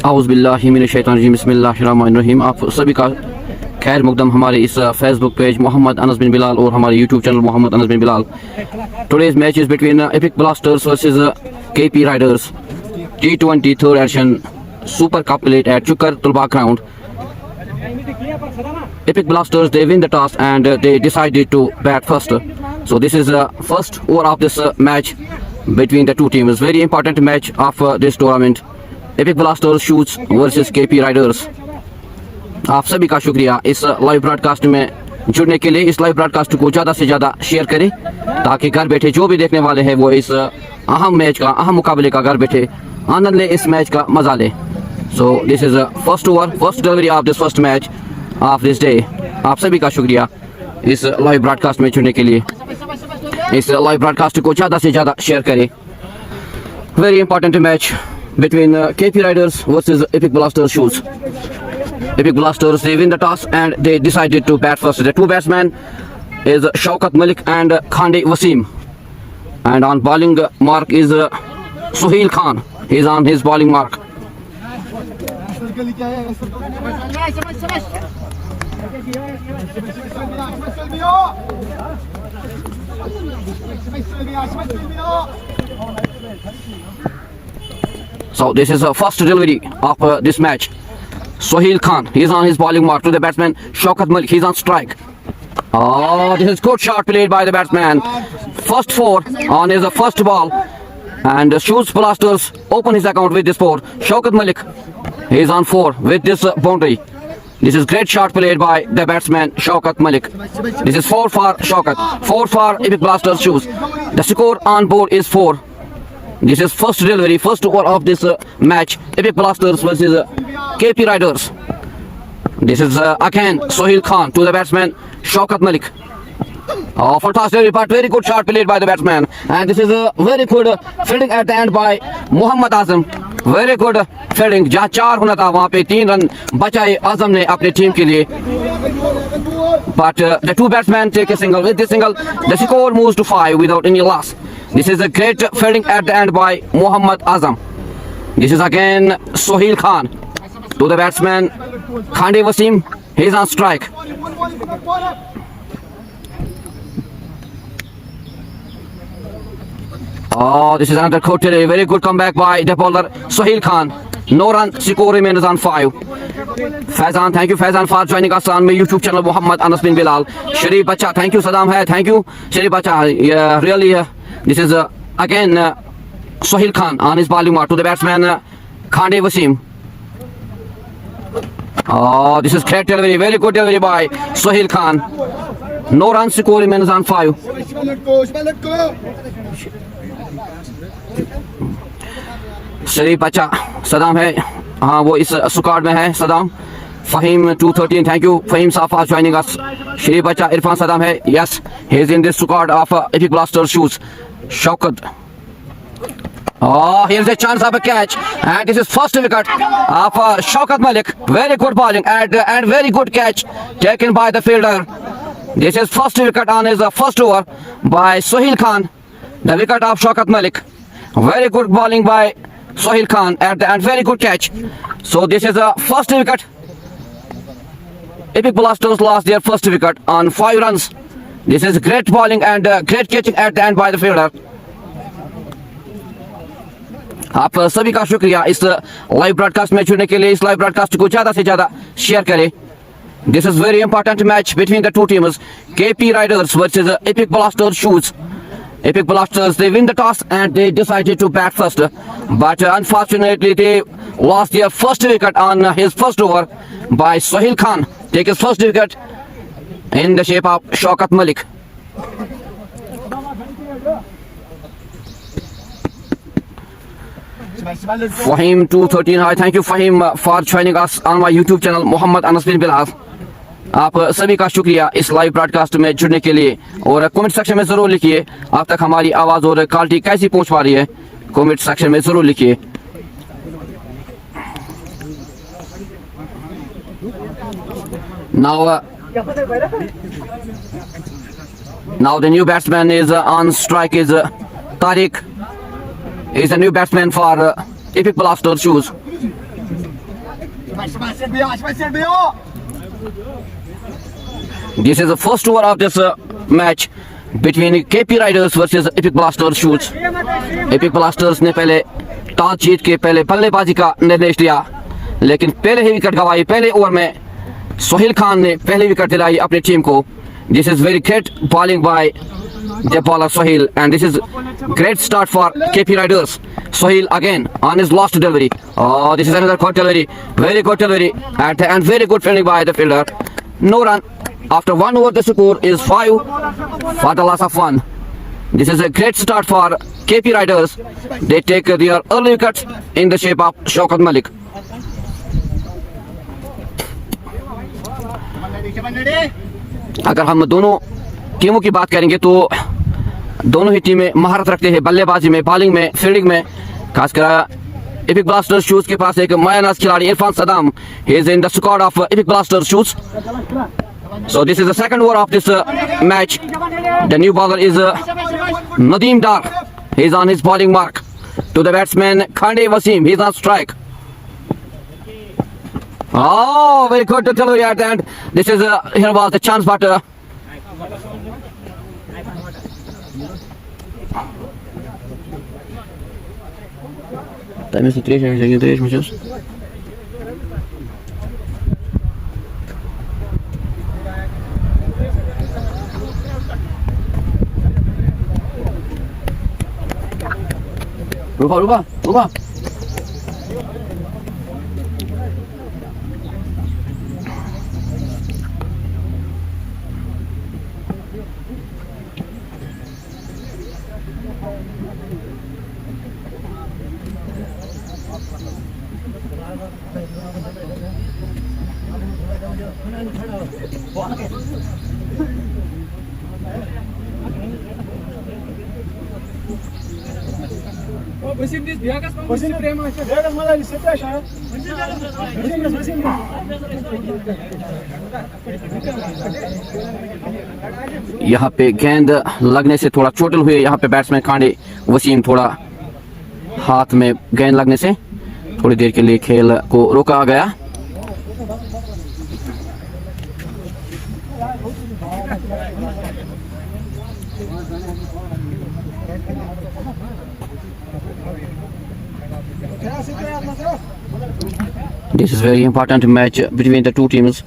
औज़ुबिल्लाहिमिनश्शैतानिर्रजीम बिस्मिल्लाहिर्रहमानिर्रहीम। आप सभी का खैर मुकदम हमारे इस फेसबुक पेज मोहम्मद अनस बिन बिलाल और हमारे YouTube channel Mohammad Anas bin Bilal. Today's match is between Epic Blasters versus KP Riders T20 third edition super cup played at Chukar Tulba ground. Epic Blasters, they win the toss and they decided to bat first. So this is the first over of this match between the two teams. Very important match of this tournament. Epic Blasters shoots versus KP Riders. आप सभी का शुक्रिया इस live broadcast में जुड़ने के लिए। इस लाइव ब्रॉडकास्ट को ज़्यादा से ज़्यादा शेयर करें ताकि घर बैठे जो भी देखने वाले हैं वो इस अहम मैच का, अहम मुकाबले का घर बैठे आनंद ले, इस मैच का मजा ले। So this is first over, first delivery of this first match of this day. आप सभी का शुक्रिया इस लाइव ब्रॉडकास्ट में जुड़ने के लिए। इस लाइव ब्रॉडकास्ट को ज़्यादा से ज़्यादा शेयर करें। Very important match between KP Riders versus Epic Blasters shoes. Epic Blasters, they win the toss and they decided to bat first. The two batsmen is Shaukat Malik and Khande Wasim. And on bowling mark is Sohail Khan. He is on his bowling mark. So this is the first delivery of this match. Sohail Khan, he is on his bowling mark to the batsman Shaukat Malik. He is on strike. Oh, this is good shot played by the batsman. First four on his first ball, and Shoes Blasters open his account with this four. Shaukat Malik, he is on four with this boundary. This is great shot played by the batsman Shaukat Malik. This is four for Shaukat, four for Epic Blasters Shoes. The score on board is 4. This is first delivery, first over of this match. Epic Blasters versus KP Riders. This is again Sohail Khan to the batsman Shaukat Malik. Oh, fantastic delivery, but very good shot played by the batsman. And this is a very good fielding at the end by Mohammad Azam. Very good fielding. जहाँ 4 होना था वहाँ पे 3 run बचाए आजम ने अपनी team के लिए. But the two batsmen take a single. With this single, the score moves to 5 without any loss. This is a great fielding at the end by Mohammad Azam. This is again Sohail Khan to the batsman Khande Wasim. He is on strike. Oh, this is another good, very good comeback by the bowler Sohail Khan. No run, score remains on 5. Faizan, thank you Faizan for joining us on my YouTube channel Mohammed Anas bin Bilal. Sharif Bacha, thank you Saddam hai, thank you Sharif Bacha. Yeah, really, this is again Sohail Khan on his bowling mark to the batsman Khande Wasim. Oh, this is great delivery, very good delivery by Sohail Khan. No run, score remains on 5. शरीफ बच्चा सदाम है, हाँ वो इस squad में है Saddam. Faheem 213, thank you Faheem साहब for joining us. शरीफ बच्चा इरफान सदाम है, yes he is in this squad of epic blaster shoes. Shaukat, oh here's a chance of a catch and this is first wicket of Shaukat Malik. Very good bowling and very good catch taken by the fielder. This is first wicket on his first over by Sohail Khan, the wicket of Shaukat Malik. Very good bowling by Sohail Khan and very good catch. So this is the first wicket. Epic Blasters lost their first wicket on 5 runs. This is great bowling and great catching at the end by the fielder. आप सभी का शुक्रिया इस live broadcast में जुड़ने के लिए। इस लाइव ब्रॉडकास्ट को ज़्यादा से ज़्यादा शेयर करें। This is very important match between the two teams. KP Riders versus Epic Blasters Shoes. Epic Blasters, they win the toss and they decided to bat first. But unfortunately, they lost their first wicket on his first over by Sohail Khan. Take his first wicket in the shape of Shaukat Malik. Fahim 213, hi, thank you Fahim for joining us on my YouTube channel Mohammed Anas bin Bilal. आप सभी का शुक्रिया इस live broadcast में जुड़ने के लिए। और कमेंट सेक्शन में ज़रूर लिखिए आप तक हमारी आवाज़ और क्वालिटी कैसी पहुंच पा रही है, कमेंट सेक्शन में ज़रूर लिखिए। Now the new batsman is on strike is Tariq. Is a new batsman for Epic Blasters Shoes. This is the first over of this match between KP Riders versus Epic Blasters Shoots. Epic Blasters ने पहले toss जीत के पहले बल्लेबाजी का निर्देश लिया, लेकिन पहले ही विकेट गंवाई। पहले ओवर में सोहेल खान ने पहली विकेट दिलाई अपनी टीम को। This is very great bowling by the bowler Sohail, and this is great start for KP Riders. Sohail again on his last delivery. Oh, this is another good delivery, very good delivery, and very good fielding by the fielder. No run. After 1 over, the score is 5 for the loss of 1. This is a great start for KP Riders. They take their early wickets in the shape of Shaukat Malik. अगर हम दोनों टीमों की बात करेंगे तो दोनों ही टीमें महारत रखते हैं बल्लेबाजी में, बॉलिंग में, फील्डिंग में। खासकर एपिक ब्लास्टर्स शूज के पास एक मायनाज खिलाड़ी Irfan Saddam, he is in the squad of Epic Blasters Shoots. So this is the second over of this match. The new bowler is Nadeem Dar. He is on his bowling mark. To the batsman Khande Wasim, he is on strike. Oh, very good delivery at the end. This is here was the chance, but time is 3 minutes. रुका। यहाँ पे गेंद लगने से थोड़ा चोटिल हुए यहाँ पे बैट्समैन खांडे वसीम, थोड़ा हाथ में गेंद लगने से थोड़ी देर के लिए खेल को रोका गया। This is very important match between the two teams.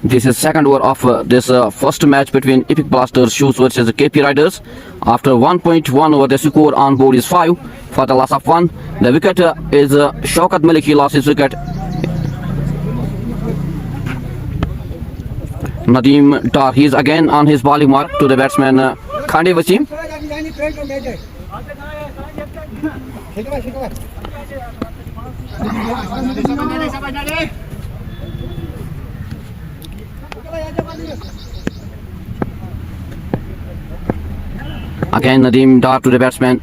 This is second over of this first match between Epic Blasters Shoots versus KP Riders. After 1.1 over, the score on board is 5 for the loss of 1. The wicket is Shaukat Malik. He lost his wicket. Nadeem Dar, he is again on his bowling mark. To the batsman Khande Wasim. Again Nadeem Dar to the batsman.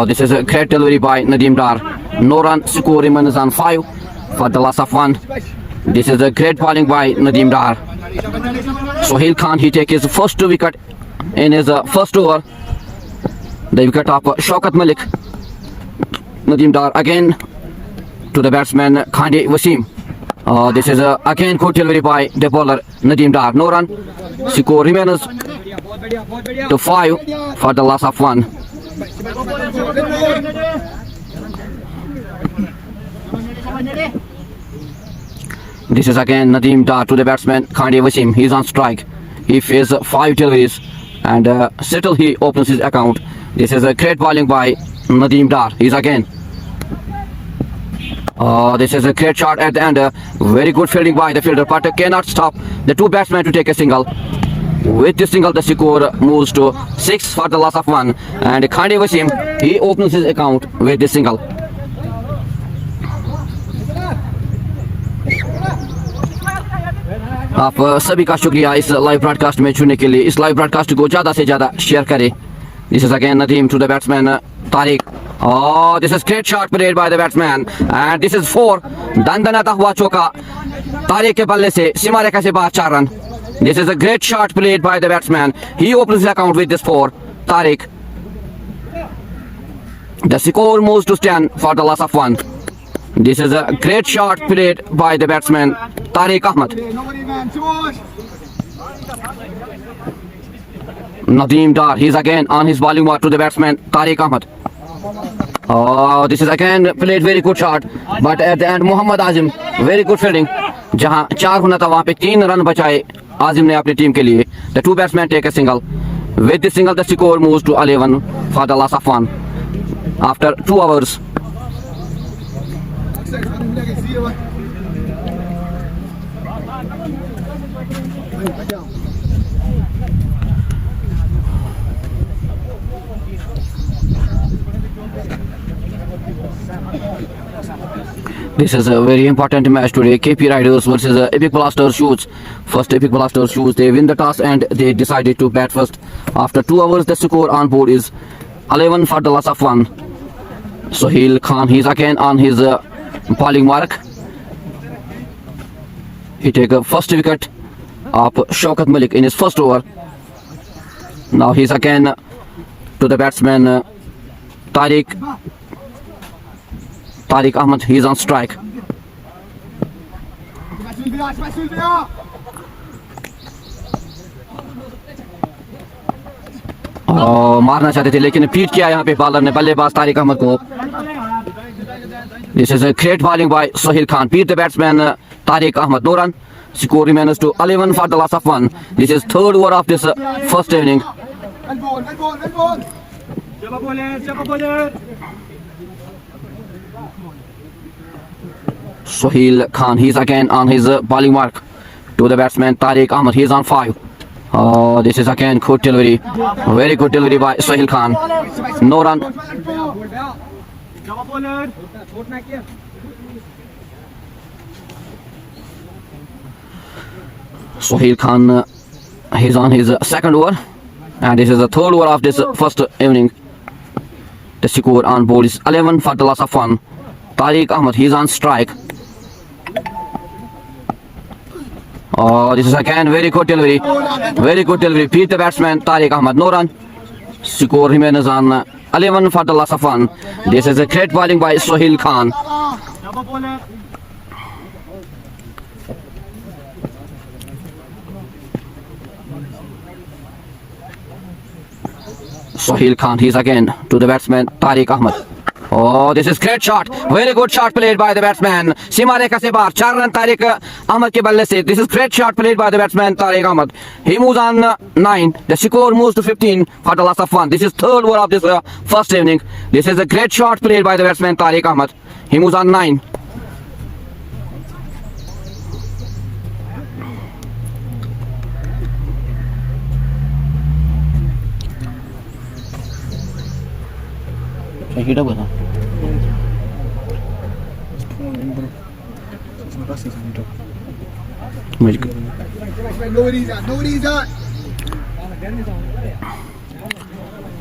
This is a great delivery by Nadeem Dar. No run, score remains on 5 for the loss of 1. This is a great bowling by Nadeem Dar. Sohail Khan, he takes his first wicket in his first over. The wicket of Shaukat Malik. Nadeem Dar again to the batsman Khande Wasim. This is again good delivery by the bowler Nadeem Dar. No run, score remains to 5 for the loss of 1. This is again Nadeem Dar to the batsman Khande Wasim. He is on strike. He faces 5 deliveries and still he opens his account. This is a great bowling by Nadeem Dar. He is again. This is a great shot at the end. Very good fielding by the fielder, but cannot stop the two batsmen to take a single. With this single, the score moves to 6 for the loss of 1. And Khandi Wasim, he opens his account with this single. आप सभी का शुक्रिया इस live broadcast में जुड़ने के लिए। इस लाइव ब्रॉडकास्ट को ज़्यादा से ज़्यादा शेयर करें। This is again Nadeem to the batsman Tariq. Oh, this is great shot played by the batsman, and this is 4. दंदनाता हुआ चौका तारिक के बल्ले से सीमा रेखा से बाहर 4 run. This is a great shot played by the batsman. He opens his account with this 4. Tariq. The score moves to 10 for the loss of 1. This is a great shot played by the batsman Tariq Ahmed. Nadeem Dar, he's again on his bowling mark to the batsman Tariq Ahmed. Oh, this is again played very good shot, but at the end Muhammad Azim, very good fielding. जहां 4 होना था वहां पे 3 run बचाए आजिम ने अपनी team के लिए. The two batsmen take a single. With this single, the score moves to 11 for the loss of 1 after 2 hours. This is a very important match today. KP Riders versus Epic Blasters Shoes. First, Epic Blasters Shoes, they win the toss and they decided to bat first. After 2 hours, the score on board is 11 for the loss of 1. Sohail Khan, he's again on his bowling mark. He take a first wicket of Shaukat Malik in his first over. Now he's again to the batsman Tariq Ahmed. He's on strike. मारना चाहते थे लेकिन पीट किया यहाँ पे bowler ने बल्लेबाज तारिक अहमद को. This is a great bowling by Sohail Khan. Beat the batsman Tariq Ahmed. No run. Score remains to 11 for the loss of 1. This is third over of this first inning. Sohail Khan, he's again on his bowling mark to the batsman Tariq Ahmed. He's on 5. Oh, this is again good delivery. Very good delivery by Sohail Khan. No run. Sohail Khan, he's on his second over. And this is the third over of this first inning. The score on board is 11 for the loss of 1. Tariq Ahmed, he's on strike. Oh, this is again very good delivery. Very good delivery. Beat the batsman Tariq Ahmed. No run. Score remains on 11 for the loss of 1. This is a great bowling by Sohail Khan. Sohail Khan, he's again to the batsman Tariq Ahmed. Oh, this is great shot. Very good shot played by the batsman. Seema rekha se bahar 4 run Tariq Ahmed ke balle se. This is great shot played by the batsman Tariq Ahmed. He moves on 9. The score moves to 15 for the loss of 1. This is third over of this first inning. This is a great shot played by the batsman Tariq Ahmed. He moves on 9. Heat up with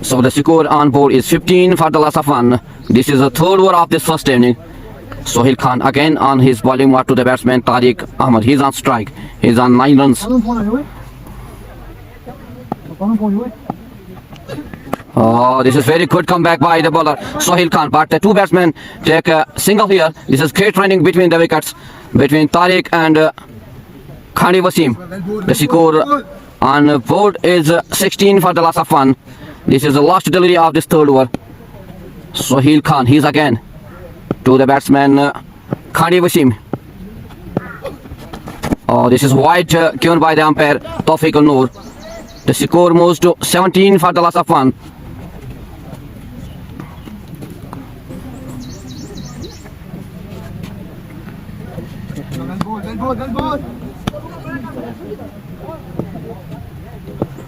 So the score on board is 15 for the loss of 1. This is the third over of this first inning. Sohail Khan again on his bowling mark to the batsman Tariq Ahmed. He's on strike. He's on 9 runs. Oh, this is very good comeback by the bowler Sohail Khan. But the two batsmen take a single here. This is great running between the wickets between Tariq and Khandi Wasim. The score on board is 16 for the loss of 1. This is the last delivery of this third over. Sohail Khan, he's again to the batsman Khandi Wasim. Oh, this is wide given by the umpire Tawfiq Al-Noor. The score moves to 17 for the loss of 1.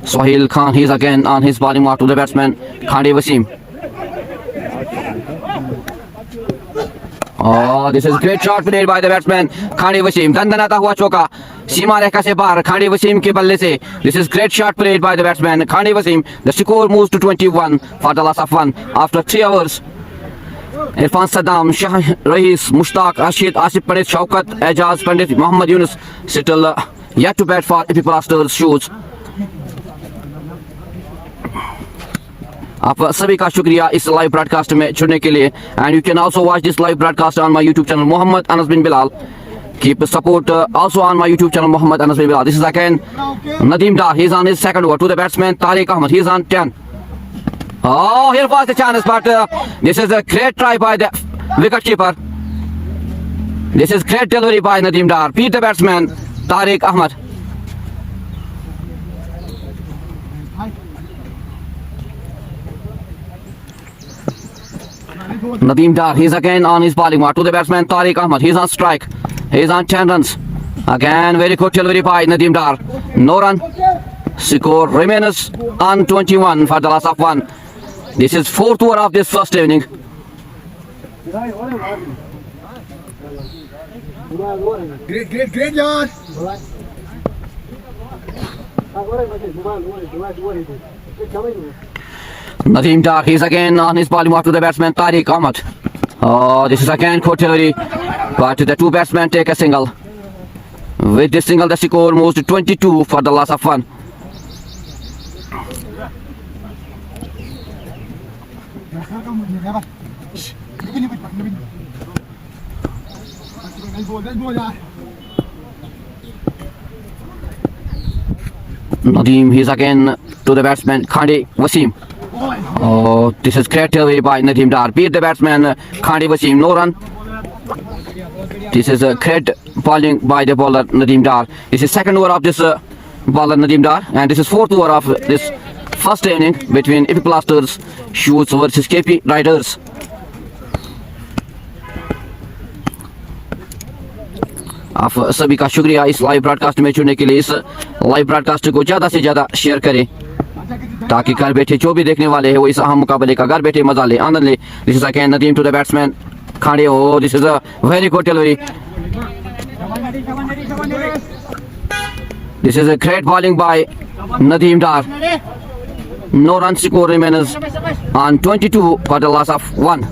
Sohail Khan, he's again on his bowling mark to the batsman Khande Wasim. Oh, this is great shot played by the batsman Khande Wasim. दंदनाता हुआ चौका सीमा रेखा से बाहर Khande Wasim के बल्ले से. This is great shot played by the batsman Khande Wasim. The score moves to 21 for the loss of 1 after 3 hours. Irfan Saddam, Shah Rais, Mushtaq, Rashid, Asif Pandit, Shaukat, Ejaz Pandit, Muhammad Yunus still yet to bat for Epic Blasters shoes. आप सभी का शुक्रिया इस live broadcast में जुड़ने के लिए and you can also watch this live broadcast on my YouTube channel Mohammad Anas bin Bilal. Keep support also on my YouTube channel Mohammad Anas bin Bilal. This is again Nadeem Dar. He's on his second over to the batsman Tariq Ahmed. He's on 10. Oh, here was the chance, but this is a great try by the wicket keeper. This is great delivery by Nadeem Dar. Beat the batsman Tariq Ahmed. Nadeem Dar, he's again on his bowling mark to the batsman Tariq Ahmed. He's on strike. He's on 10 runs. Again, very good delivery by Nadeem Dar. No run. Score remains on 21 for the loss of 1. This is 4th over of this first inning. Great yard. Nadeem Dar, he's again on his bowling mark to the batsman Tariq Ahmed. Oh, this is again good delivery, but the two batsmen take a single. With this single, the score moves to 22 for the loss of 1. Nadeem, he's again to the batsman Khande Wasim. Oh, this is great delivery by Nadeem Dar. Beat the batsman Khande Wasim. No run. This is a great bowling by the bowler Nadeem Dar. This is second over of this bowler Nadeem Dar, and this is 4th over of this first inning between Epic Blasters Shoes versus KP Riders. आप सभी का शुक्रिया इस live broadcast में जुड़ने के लिए. इस लाइव ब्रॉडकास्ट को ज़्यादा से ज़्यादा शेयर करें ताकि घर बैठे जो भी देखने वाले हैं वो इस अहम मुकाबले का घर बैठे मजा ले, आनंद ले. This is again Nadeem to the batsman Khande. Oh, this is a very good delivery. This is a great bowling by Nadeem Dar. No run score remains on 22 for the loss of 1.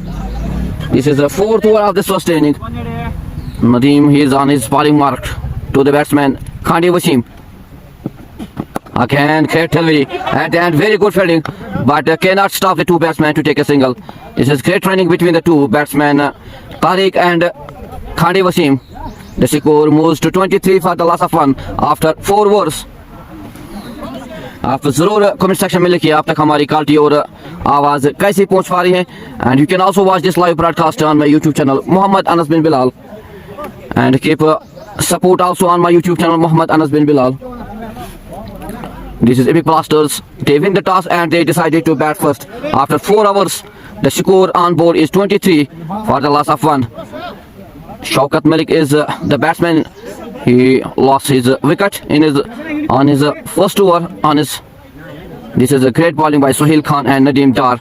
This is the 4th over of this first inning. Nadeem, he is on his bowling mark to the batsman Khande Wasim. Again, great delivery and very good fielding, but cannot stop the two batsmen to take a single. This is great running between the two batsmen, Tariq and Khande Wasim. The score moves to 23 for the loss of 1 after 4 overs. आप जरूर comment section में लिखिए आप तक हमारी quality और आवाज़ कैसी पहुंच पा रही है. And you can also watch this live broadcast on my YouTube channel Mohammad Anas bin Bilal. And keep support also on my YouTube channel Mohammad Anas bin Bilal. This is Epic Blasters. They win the toss and they decided to bat first. After 4 hours, the score on board is 23 for the loss of 1. Shaukat Malik is the batsman. He lost his wicket on his first over. This is a great bowling by Sohail Khan and Nadeem Dar.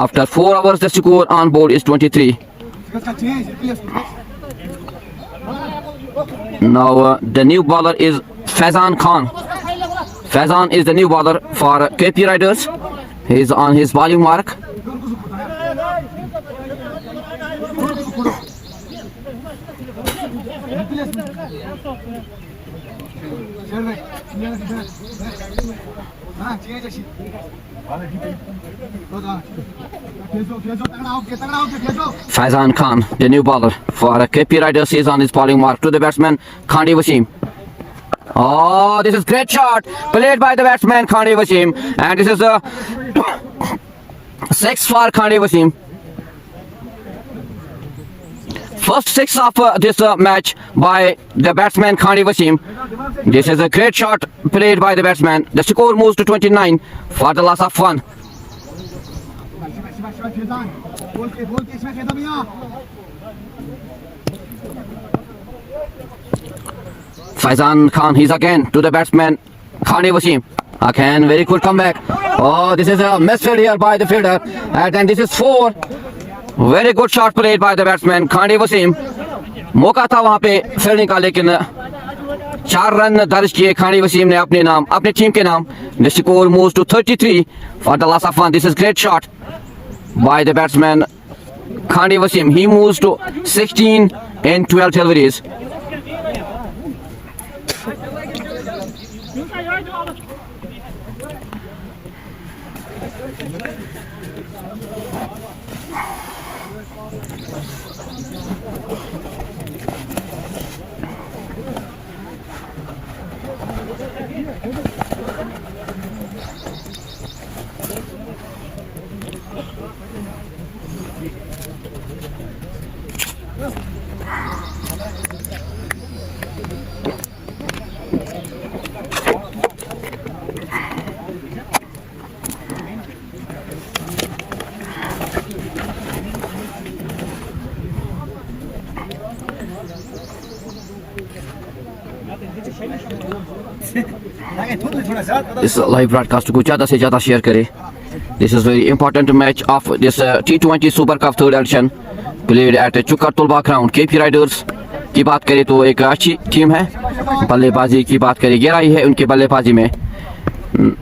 After 4 hours, the score on board is 23. Now the new bowler is Faizan Khan. Faizan is the new bowler for KP Riders. He is on his bowling mark. Faizan Khan, the new bowler for KP Riders, is on his bowling mark to the batsman Khande Wasim. Oh, this is great shot played by the batsman Khande Wasim, and this is a 6 for Khande Wasim. First 6 of this match by the batsman Khande Wasim. This is a great shot played by the batsman. The score moves to 29 for the loss of 1. Faizan Khan, he's again to the batsman Khane Wasim. Again, very good comeback. Oh, this is a misfield here by the fielder. And then this is 4. Very good shot played by the batsman Khane Wasim. मौका था वहां पे fielding का, लेकिन 4 run दर्ज किए खानी वसीम ने अपने नाम, अपने टीम के नाम. The score moves to 33 for the loss of 1. This is great shot by the batsman Khani Wasim. He moves to 16 in 12 deliveries. इस लाइव ब्रॉडकास्ट को ज़्यादा से ज़्यादा शेयर करें. This is very important match of this T20 super cup third edition played at चुकर तुलबा ground. KP Riders की बात करें तो एक अच्छी टीम है. बल्लेबाजी की बात करें, गहराई है उनकी बल्लेबाजी में.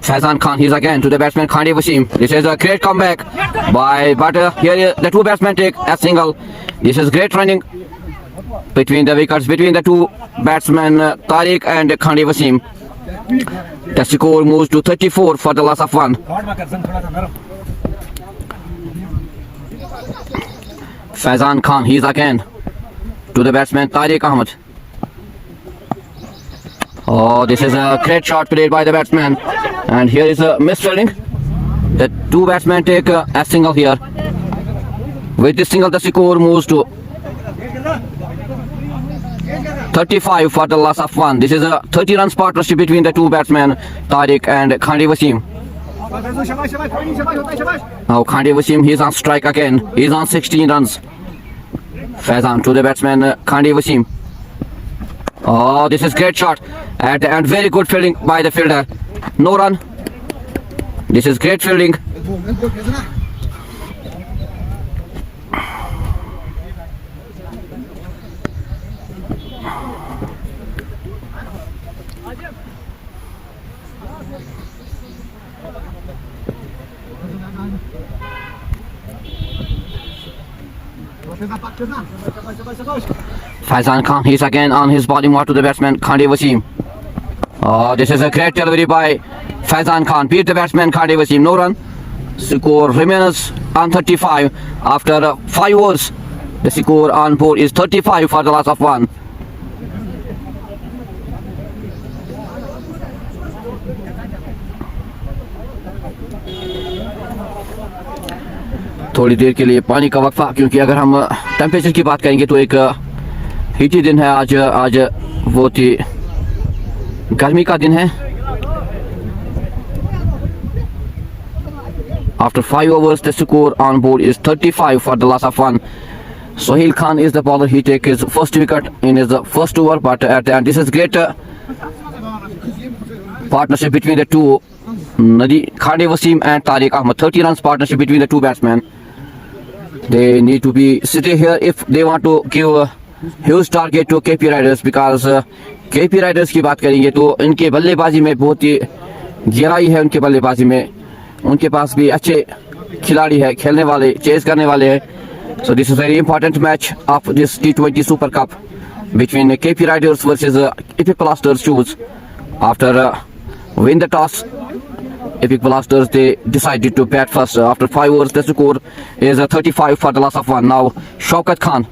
Faizan Khan, he's again to the batsman Khane Wasim. This is a great comeback but here the two batsmen take a single. This is great running between the wickets, between the two batsmen Tariq and Khane Wasim. The score moves to 34 for the loss of 1. Faizan Khan, he's again to the batsman Tariq Ahmed. Oh, this is a great shot played by the batsman, and here is a misfielding. The two batsmen take a single here. With this single, the score moves to 35 for the loss of 1. This is a 30 runs partnership between the two batsmen Tariq and Khane Wasim. Now Khane Wasim, he's on strike again. He's on 16 runs. Faizan to the batsman Khane Wasim. Oh, this is great shot and very good fielding by the fielder. No run. This is great fielding. Faizan Khan, he's again on his bowling mark to the batsman Khane Wasim. Oh, this is a great delivery by Faizan Khan. Beat the batsman Khane Wasim. No run. Score remains on 35 after 5 overs. The score on board is 35 for the loss of 1. थोड़ी देर के लिए पानी का वक्फा, क्योंकि अगर हम temperature की बात करेंगे तो एक हीटी दिन है आज. आज बहुत ही गर्मी का दिन है. After 5 overs, the score on board is 35 for the loss of 1. Sohail Khan is the bowler. He takes his first wicket in his first over, but at the end, this is great partnership between the two, Khane Wasim and Tariq Ahmed. 30 runs partnership between the two batsmen. They need to be sitting here if they want to give a huge target to KP Riders, because KP Riders की बात करेंगे तो इनके बल्लेबाजी में बहुत ही गहराई है. उनके बल्लेबाजी में उनके पास भी अच्छे खिलाड़ी है, खेलने वाले, चेस करने वाले हैं. So this is very important match of this T20 Super Cup between KP Riders versus Epic Blasters Shoes. After win the toss, Epic Blasters, they decided to bat first. After 5 overs, the score is 35 for the loss of 1. Now Shaukat Khan,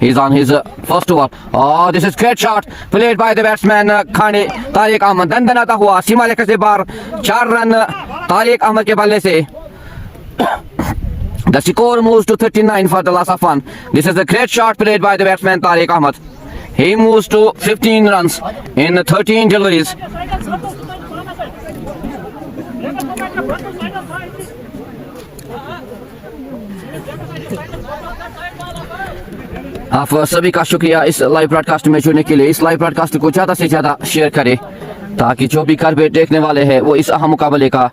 he's on his first over. Oh, this is great shot played by the batsman Khane Tariq Ahmed. दंदनाता हुआ सीमा रेखा से बाहर 4 run Tariq Ahmad के बल्ले से. The score moves to 39 for the loss of 1. This is a great shot played by the batsman Tariq Ahmed. He moves to 15 runs in 13 deliveries. आप सभी का शुक्रिया इस लाइव ब्रॉडकास्ट में जुड़ने के लिए। इस लाइव ब्रॉडकास्ट को ज़्यादा से ज़्यादा शेयर करें ताकि जो भी घर बैठे देखने वाले हैं वो इस अहम मुकाबले का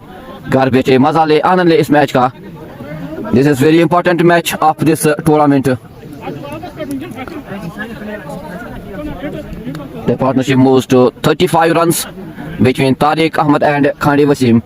घर बैठे मजा ले, आनंद ले इस मैच का। This is very important match of this tournament. The partnership moves to 35 runs between Tariq Ahmed and Khandi Wasim.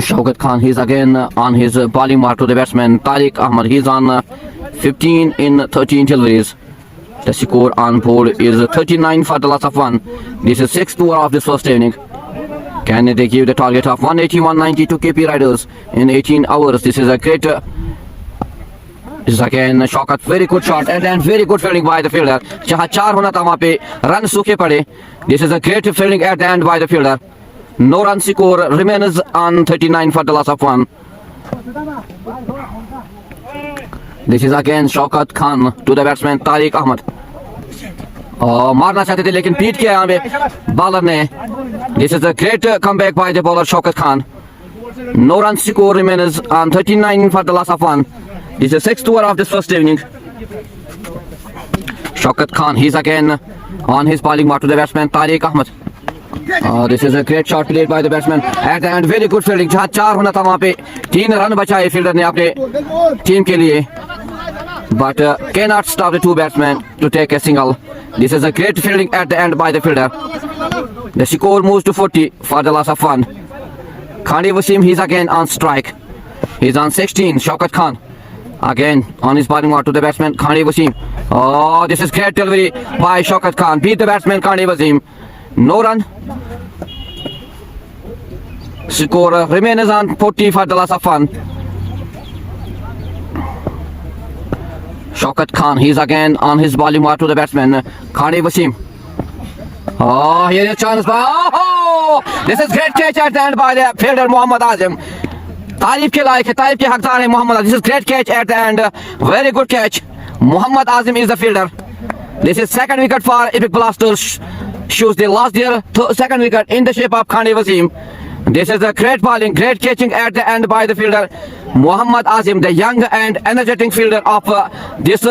Shaukat Khan, he's again on his bowling mark to the batsman Tariq Ahmed. He's on 15 in 13 deliveries. The score on board is 39 for the loss of 1. This is 6th over of this first inning. Can they give the target of 180-190 to KP Riders in 18 hours? This is a great this is again Shaukat, very good shot and very good fielding by the fielder. जहाँ 4 होना था वहाँ पे run सूखे पड़े. This is a great fielding at the end by the fielder. No run score remains on 39 for the loss of 1. This is again Shaukat Khan to the batsman Tariq Ahmed. मारना चाहते थे लेकिन पीट किया यहाँ पे बॉलर ने. This is a great comeback by the bowler Shaukat Khan. No run score remains on 39 for the loss of 1. This is 6th over of this first inning. Shaukat Khan, he's again on his bowling mark to the batsman Tariq Ahmed. This is a great shot played by the batsman at the end. Very good fielding. जहाँ 4 होना था वहाँ पे 3 run बचाए fielder ने अपने team के लिए. But cannot stop the 2 batsmen to take a single. This is a great fielding at the end by the fielder. The score moves to 40 for the loss of 1. Khandi Wasim, he's again on strike. He's on 16. Shaukat Khan again on his bowling mark to the batsman Khandi Wasim. This is great delivery by Shaukat Khan. Beat the batsman Khandi Wasim. No run. Score remains on 40 for the loss of 1. Shaukat Khan, he's again on his bowling mark to the batsman Khandi Wasim. Here is a chance by this is great catch at the end by the fielder Mohammad Azim. तारीफ के लायक है, तारीफ के हकदार है Mohammad. This is great catch at the end. Very good catch. Mohammad Azim is the fielder. This is second wicket for Epic Blasters. Shows they lost their second wicket in the shape of Khandi Wasim. This is a great bowling, great catching at the end by the fielder Mohammad Azim, the young and energetic fielder of this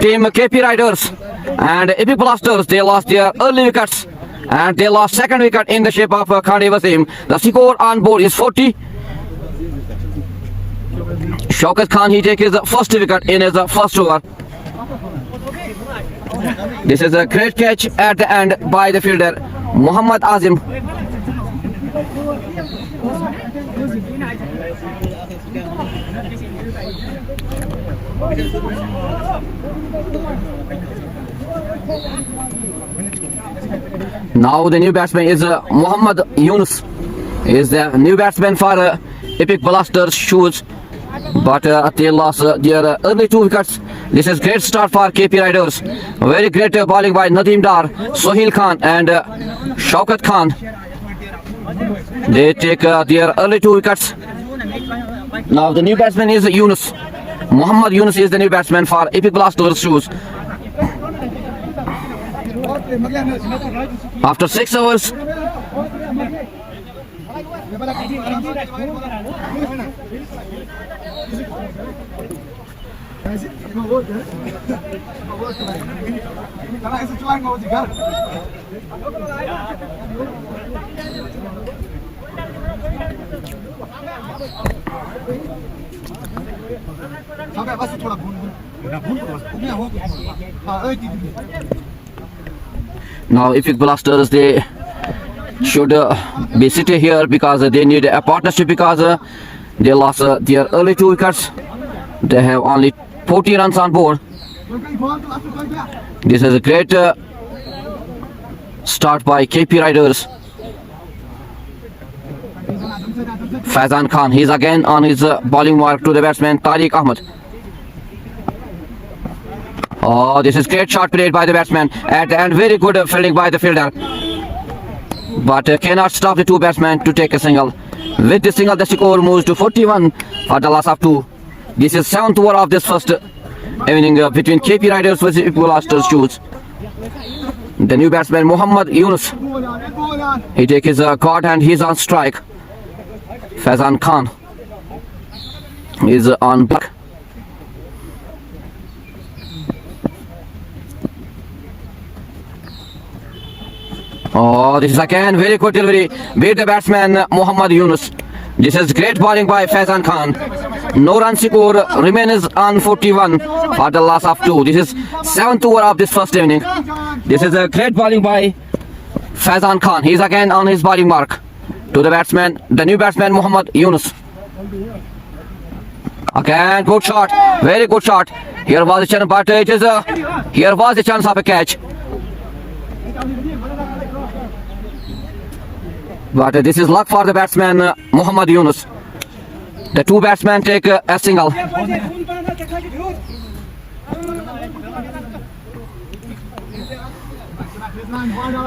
team KP Riders. And Epic Blasters, they lost their early wickets and they lost second wicket in the shape of Khandi Wasim. The score on board is 40. Shaukat Khan, he takes his first wicket in his first over. This is a great catch at the end by the fielder Mohammad Azim. Now the new batsman is Muhammad Yunus. Is the new batsman for Epic Blasters shoes. But they lost their early 2 wickets. This is great start for KP Riders. Very great bowling by Nadeem Dar, Sohail Khan and Shaukat Khan. They take their early 2 wickets. Now the new batsman is Yunus. Muhammad Yunus is the new batsman for Epic Blasters shoes. After 6 hours. sampai bas थोड़ा भून भून हो हां Now Epic Blasters, they should be sitting here because they need a partnership because they lost their early 2 wickets. They have only 40 runs on board. This is a great start by KP Riders. Faizan Khan, he's again on his bowling mark to the batsman Tariq Ahmed. Oh, this is great shot played by the batsman at the end. Very good fielding by the fielder. But cannot stop the 2 batsmen to take a single. With the single, the score moves to 41 for the loss of 2. This is 7th over of this first inning between KP Riders versus Epic Blasters shoes. The new batsman Muhammad Yunus. He takes his guard and he's on strike. Faizan Khan is on back. Oh, this is again very good delivery. Beat the batsman Muhammad Yunus. This is great bowling by Faizan Khan. No run score remains on 41 for the loss of 2. This is 7th over of this first inning. This is a great bowling by Faizan Khan. He is again on his bowling mark to the batsman, the new batsman Muhammad Yunus. Again, good shot, very good shot. Here was a chance, but it is here was a chance of a catch. But this is luck for the batsman Muhammad Yunus. The 2 batsmen take a single.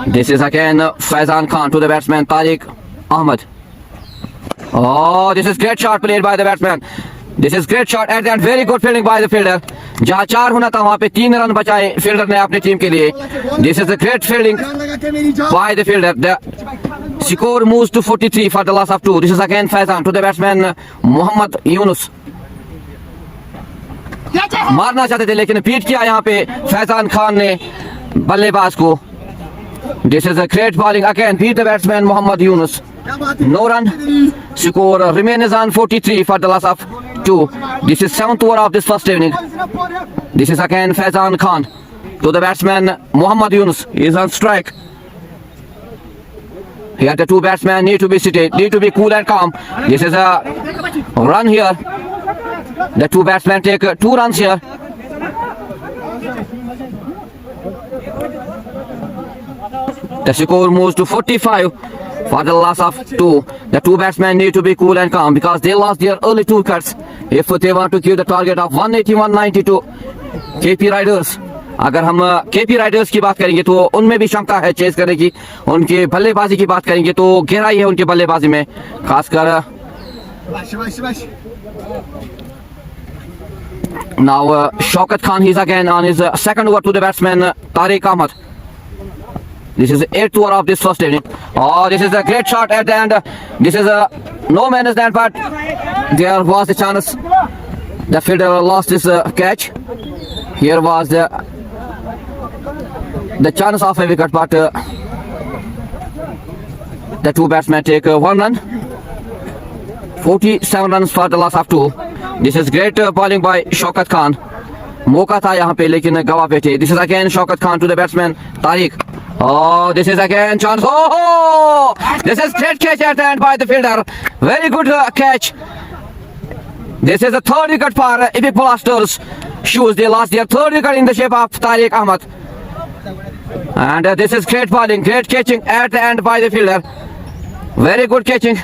This is again Faizan Khan to the batsman Tariq Ahmed. Oh, this is great shot played by the batsman. This is great shot at the end. Very good fielding by the fielder. जहाँ 4 होना था वहाँ पे 3 run बचाए fielder ने अपनी team के लिए. This is a great fielding by the fielder. The score moves to 43 for the loss of 2. This is again Faizan to the batsman Muhammad Yunus. मारना चाहते थे लेकिन बीट किया यहाँ पे फैजान खान ने बल्लेबाज को. This is a great bowling again. Beat the batsman Muhammad Yunus. No run. Score remains on 43 for the loss of 2. This is 7th over of this first inning. This is again Faizan Khan to the batsman Muhammad Yunus. He is on strike. Here the 2 batsmen need to be seated, need to be cool and calm. This is a run here. The 2 batsmen take 2 runs here. The score moves to 45 for the loss of 2. The 2 batsmen need to be cool and calm because they lost their early 2 wickets. If they want to give the target of 180-190 to KP Riders. अगर हम KP Riders की बात करेंगे तो उनमें भी क्षमता है चेस करने की. उनके बल्लेबाजी की बात करेंगे तो गहराई है उनके बल्लेबाजी में, खासकर now Shaukat Khan, he's again on his second over to the batsman Tariq Ahmed. This is the 8th over of this first inning. Oh, this is a great shot at the end. This is a no man's land, but there was a chance. The fielder lost his catch. Here was the chance of a wicket, but the 2 batsmen take 1 run. 47 runs for the loss of 2. This is great bowling by Shaukat Khan. मौका था यहाँ पे लेकिन गवा पे थे. This is again Shaukat Khan to the batsman Tariq. Oh, this is again chance. Oh, this is great catch at the end by the fielder. Very good catch. This is the 3rd wicket for Epic Blasters shoes. They lost their 3rd wicket in the shape of Tariq Ahmed. And this is great bowling, great catching at the end by the fielder. Very good catching.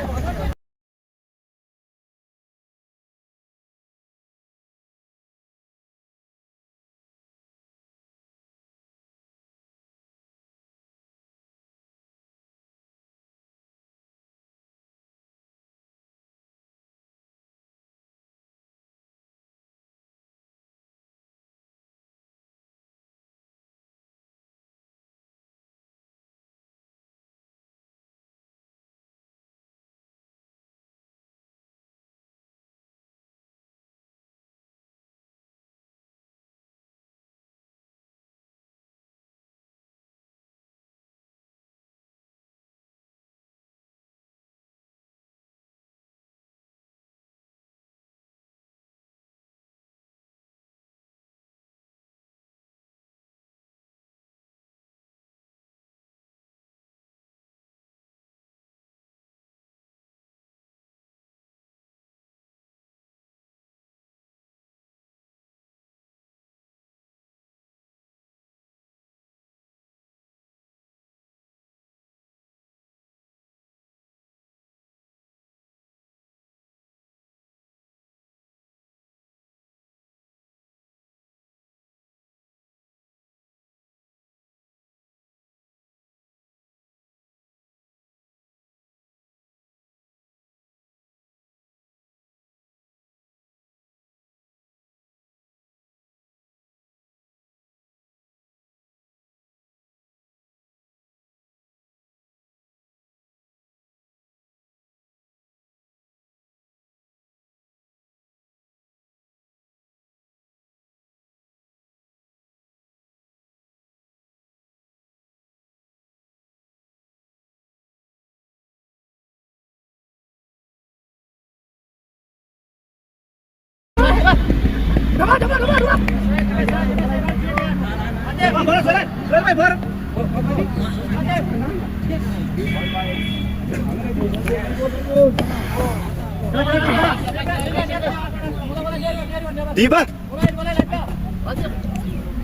Deepak.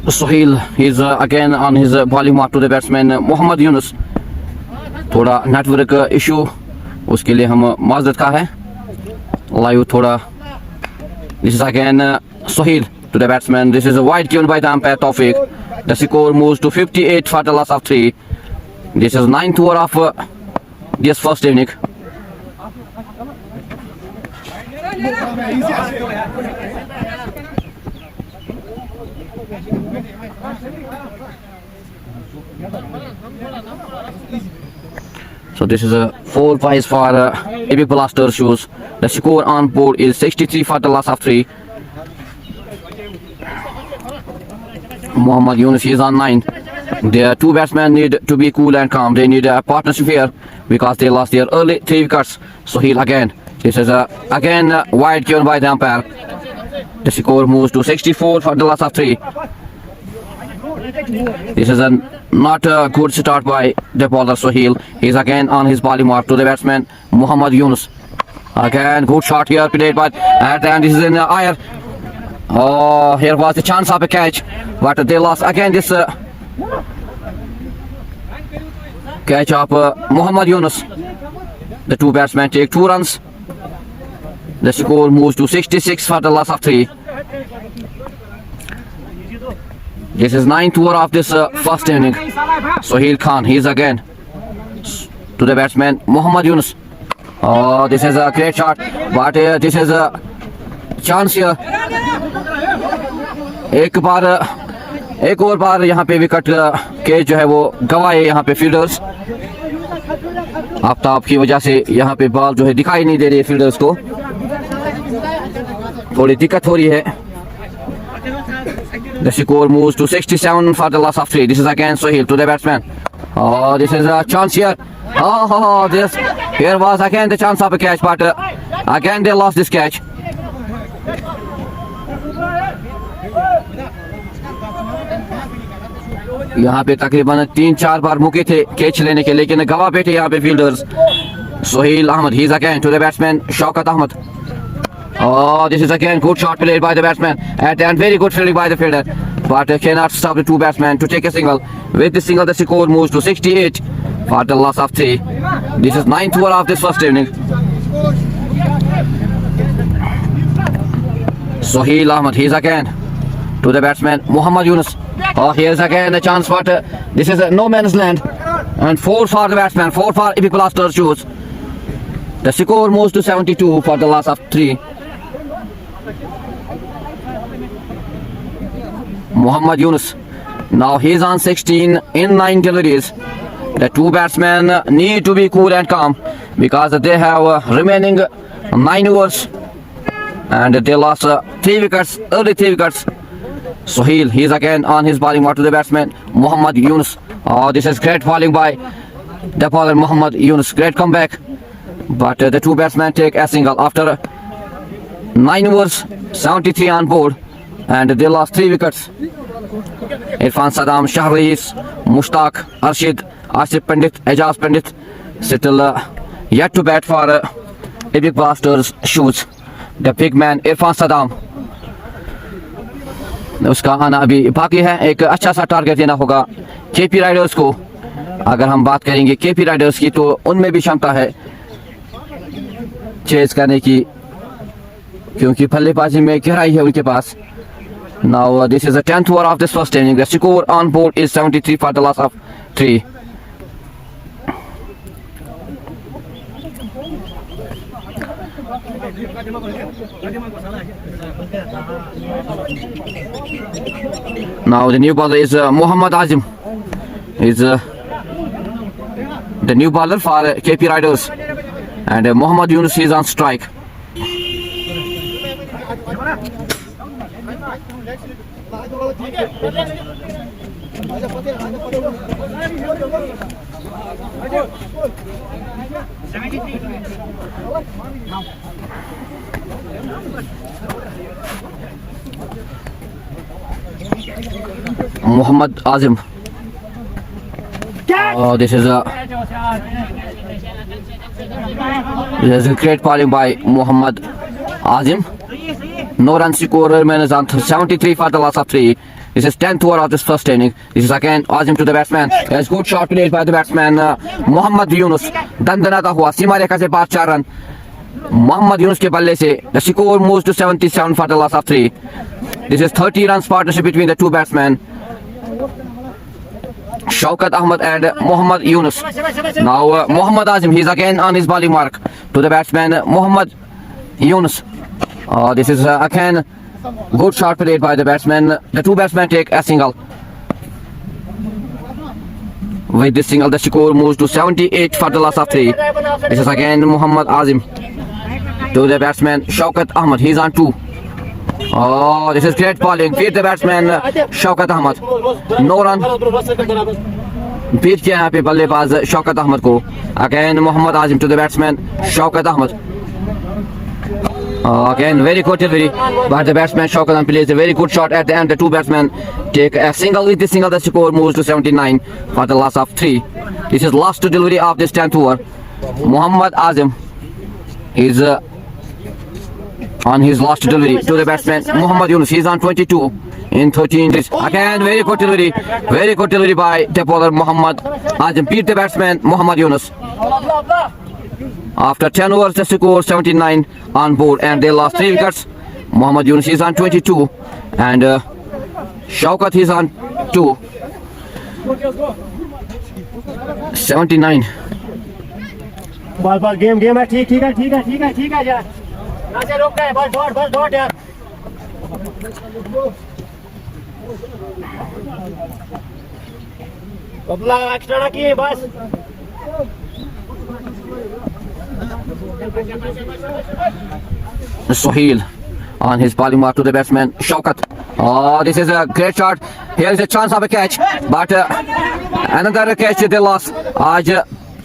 Sohail is again on his bowling mark to the batsman Mohammad Yunus. थोड़ा network issue उसके लिए हम माजरत का है live थोड़ा. This is again Sohail to the batsman. This is a wide given by the umpire Tawfiq. The score moves to 58 for the loss of 3. This is 9th over of this first inning. So this is a 4 pies for Epic Blaster shoes. The score on board is 63 for the loss of 3. Mohammad Yunus is on 9. The two batsmen need to be cool and calm. They need a partnership here because they lost their early 3 wickets. Sohail again. This is again wide given by the umpire. The score moves to 64 for the loss of 3. This is not a good start by the bowler Sohail. He's again on his bowling mark to the batsman Mohammad Yunus. Again good shot here played by and this is in the air. Oh, here was the chance of a catch, but they lost again this catch of Mohammad Yunus. The two batsmen take 2 runs. The score moves to 66 for the loss of 3. This is 9th over of this first inning. Sohail Khan, he is again to the batsman Mohammad Yunus. Oh, this is a great shot, but this is a chance here. एक और बार यहाँ पे wicket के जो है वो गवाए यहाँ पे फील्डर्स. आफ्ताब की वजह से यहाँ पे बॉल जो है दिखाई नहीं दे रही है फील्डर्स को. थोड़ी दिक्कत हो रही है. The score moves to 67 for the loss of 3. This is again Sohail to the batsman. Oh, this is a chance here. Oh, this here was again the chance of a catch, but again they lost this catch. यहाँ पे तकरीबन 3-4 बार मौके थे catch लेने के, लेकिन गवा बैठे यहाँ पे fielders. Sohail Ahmed, he is again to the batsman Shaukat Ahmed. Oh, this is again good shot played by the batsman and very good fielding by the fielder, but cannot stop the two batsmen to take a single. With the single, the score moves to 68 for the loss of 3. This is 9th over of this first inning. Sohail Ahmed, he is again to the batsman Mohammad Yunus. Oh, here's again a chance, but this is no man's land. And 4 for the batsman, 4 for Epic Blaster shoes. The score moves to 72 for the loss of 3. Mohammad Yunus, now he's on 16 in 9 deliveries. The two batsmen need to be cool and calm because they have remaining 9 overs and they lost 3 wickets, early 3 wickets. Sohail, he's again on his bowling mark to the batsman Mohammad Yunus. Oh, this is great bowling by the bowler Mohammad Yunus. Great comeback, but the two batsmen take a single after 9 overs, 73 on board, and they lost 3 wickets. Irfan Saddam, Shahriz, Mushtaq, Arshid, Asif Pandit, Ejaz Pandit still yet to bat for Epic Blasters shoes. The big man Irfan Saddam, उसका आना अभी बाकी है. एक अच्छा सा target देना होगा केपी राइडर्स को. अगर हम बात करेंगे केपी राइडर्स की तो उनमें भी क्षमता है चेज करने की, क्योंकि बल्लेबाजी में गहराई है उनके पास. Now this is the 10th over of this first inning. The score on board is 73 for the loss of 3. Now the new bowler is Muhammad Azim. Is the new bowler for KP Riders, and Mohammad Yunus is on strike. Muhammad Azim. Oh, this is a great bowling by Muhammad Azim. No runs scored, remains on 73 for the loss of 3. This is 10th over of this first inning. This is again Azim to the batsman. There's good shot played by the batsman Muhammad Yunus. दंदनाता हुआ सीमा रेखा से बाहर 4 run. Muhammad Yunus के बल्ले से the score moves to 77 for the loss of 3. This is 30 runs partnership between the two batsmen, Shaukat Ahmed and Muhammad Yunus. Now Muhammad Azim, he's again on his bowling mark to the batsman Muhammad Yunus. This is again good shot played by the batsman. The two batsmen take a single. With this single, the score moves to 78 for the loss of 3. This is again Muhammad Azim to the batsman Shaukat Ahmed. He's on 2. Oh, this is great bowling. Beat the batsman Shaukat Ahmed. No run. Beat किया यहाँ पे बल्लेबाज शौकत अहमद को. Again Muhammad Azim to the batsman Shaukat Ahmed. Again very good delivery, but the batsman Shaukat Ahmed plays a very good shot at the end. The two batsmen take a single. With this single, the score moves to 79 for the loss of 3. This is last delivery of this 10th over. Muhammad Azim is on his last delivery to the batsman Muhammad Yunus. He's on 22 in 13 days. Again very good delivery by the bowler Muhammad Azim. Beat the batsman Muhammad Yunus. After 10 overs, the score 79 on board, and they lost 3 wickets. Muhammad Yunus is on 22 and Shaukat is on 2. 79. Ball game है. ठीक है यार. ना से रोक है. Ball dot यार. Babla extra ना किए बस. Sohail on his bowling mark to the batsman Shaukat. Oh, this is a great shot. Here is a chance of a catch, but another catch they lost. आज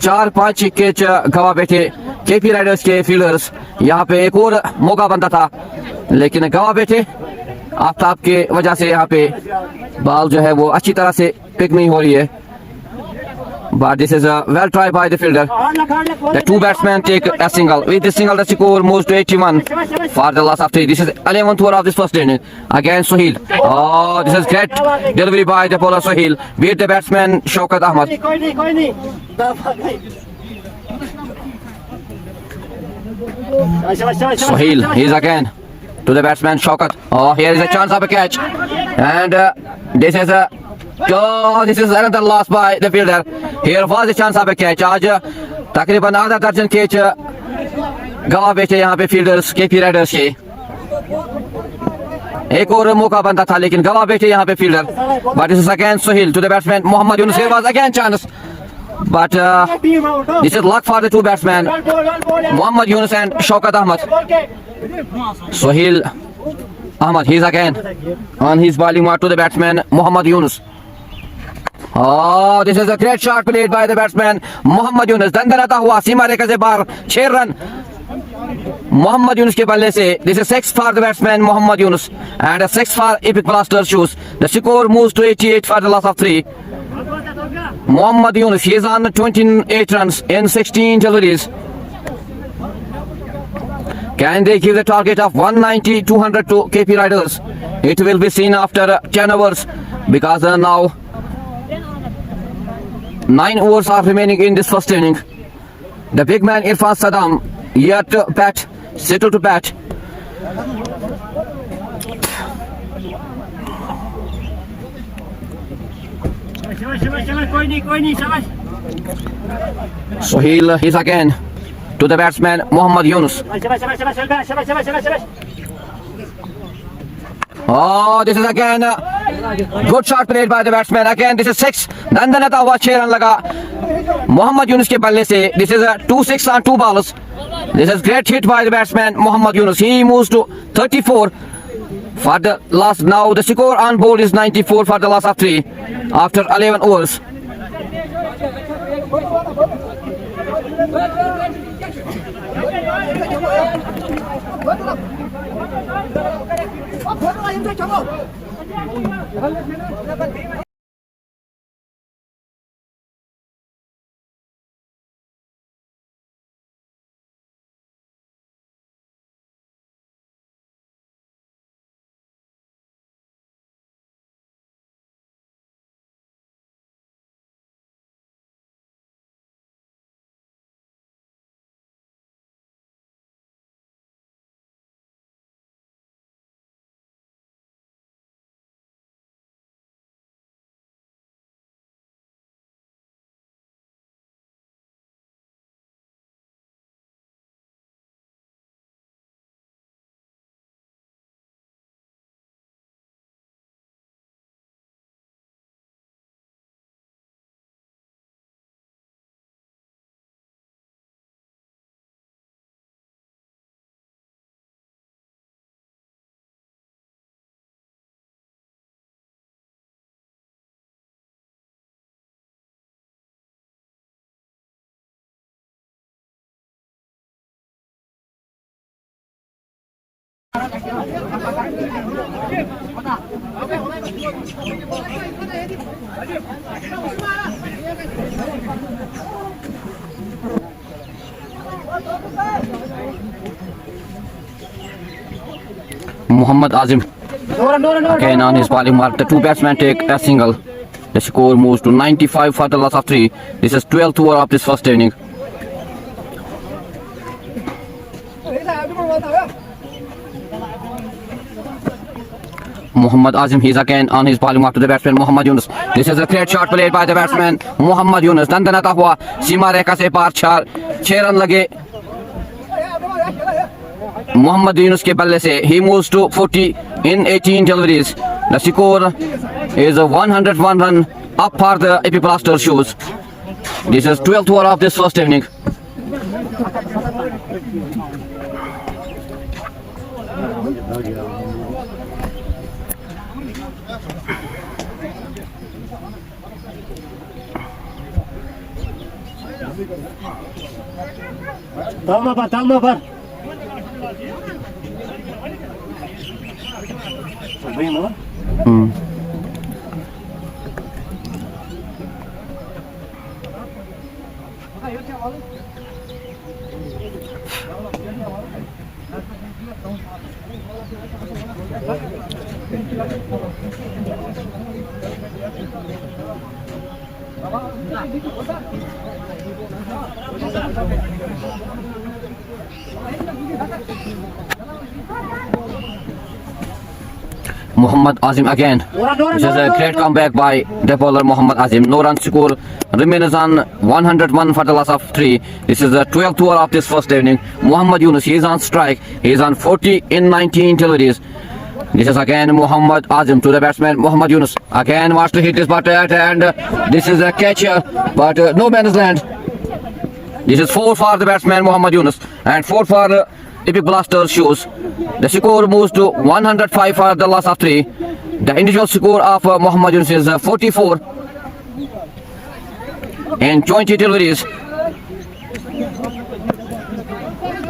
4-5 कैच गवा बैठे KP Riders के fielders. यहाँ पे एक और मौका बनता था लेकिन गवा बैठे. आफ्ताब के वजह से यहाँ पे बॉल जो है वो अच्छी तरह से पिक नहीं हो रही है. But this is a well try by the fielder. The two batsmen take a single. With this single, the score moves to 81 for the loss of 3. This is 11th over of this first inning. Again Sohail. Oh, this is great delivery by the bowler Sohail. Beat the batsman Shaukat Ahmed. Sohail, he's again to the batsman Shaukat. Oh, here is a chance of a catch, and this is a. Oh, this is another loss by the fielder. Here was a chance of a catch. आज तकरीबन आधा दर्जन catch गवा बैठे यहाँ पे fielders KP Riders के. एक और मौका बनता था लेकिन गवा बैठे यहाँ पे fielder. But this is again Sohail to the batsman Muhammad Yunus. Here was again chance, but this is luck for the two batsmen Muhammad Yunus and Shaukat Ahmed. Sohail Ahmed, he's again on his bowling mark to the batsman Muhammad Yunus. Oh, this is a great shot played by the batsman Muhammad Yunus. दंदनाता हुआ सीमा रेखा से बाहर 6 run Muhammad Yunus के बल्ले से. This is 6 for the batsman Muhammad Yunus and a 6 for Epic Blaster shoes. The score moves to 88 for the loss of 3. Muhammad Yunus, he is on 28 runs in 16 deliveries. Can they give the target of 190-200 to KP Riders? It will be seen after 10 overs because now 9 overs are remaining in this first inning. The big man Irfan Saddam yet to bat, settled to bat. Sohail, he's again to the batsman Muhammad Yunus. Oh, this is again good shot played by the batsman. Again, this is 6. दंदनाता हुआ 6 run लगा Muhammad Yunus के बल्ले से. This is a 2-6 on 2 balls. This is great hit by the batsman Muhammad Yunus. He moves to 34 for the last. Now the score on board is 94 for the loss of 3 after 11 overs. Muhammad Azim again on his bowling mark. The two batsmen take a single. The score moves to 95 for the loss of 3. This is 12th over of this first inning. Muhammad Azim, he's again on his bowling mark to the batsman Muhammad Yunus. This is a great shot played by the batsman Muhammad Yunus. दंदनाता हुआ सीमा रेखा से पार 6 run लगे Muhammad Yunus के बल्ले से. He moves to 40 in 18 deliveries. The score is a 101 run up for the AP Blaster shoes. This is 12th over of this first inning. Talma par. Muhammad Azim again. This is a great comeback by the bowler Muhammad Azim. No run score remains on 101 for the loss of 3. This is the 12th over of this first inning. Muhammad Yunus, he is on strike. He is on 40 in 19 deliveries. This is again Muhammad Azim to the batsman Muhammad Yunus. Again wants to hit this but and this is a catch but no man's land. This is 4 for the batsman Muhammad Yunus and 4 for Epic Blaster shoes. The score moves to 105 for the loss of 3. The individual score of Muhammad Yunus is 44 in 20 deliveries.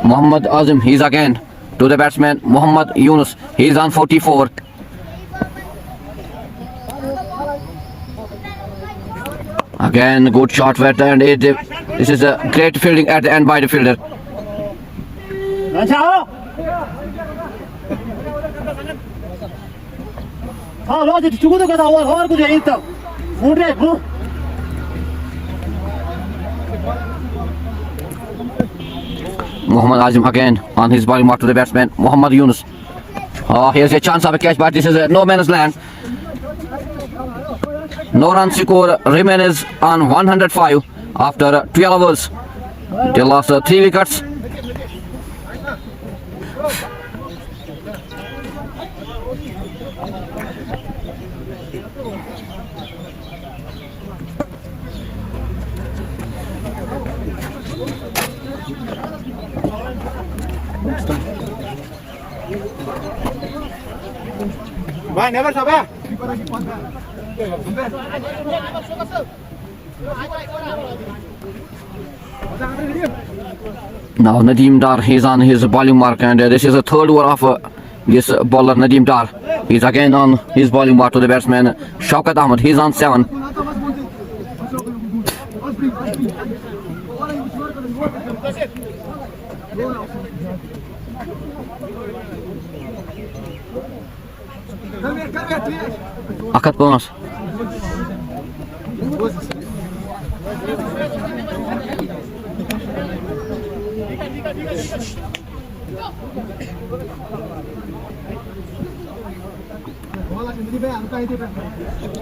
Muhammad Azim, he's again to the batsman Muhammad Yunus. He's on 44. Again, good shot and this is a great fielding at the end by the fielder. Muhammad Azim again on his bowling mark to the batsman Muhammad Yunus. Here's a chance of a catch, but this is a no man's land. No run score remains on 105 after 12 overs. They lost 3 wickets. Bye, never sabe. Now Nadeem Dar, he's on his bowling mark and this is the 3rd over of this bowler Nadeem Dar. He's again on his bowling mark to the batsman Shaukat Ahmed. He's on 7. Akat bonus.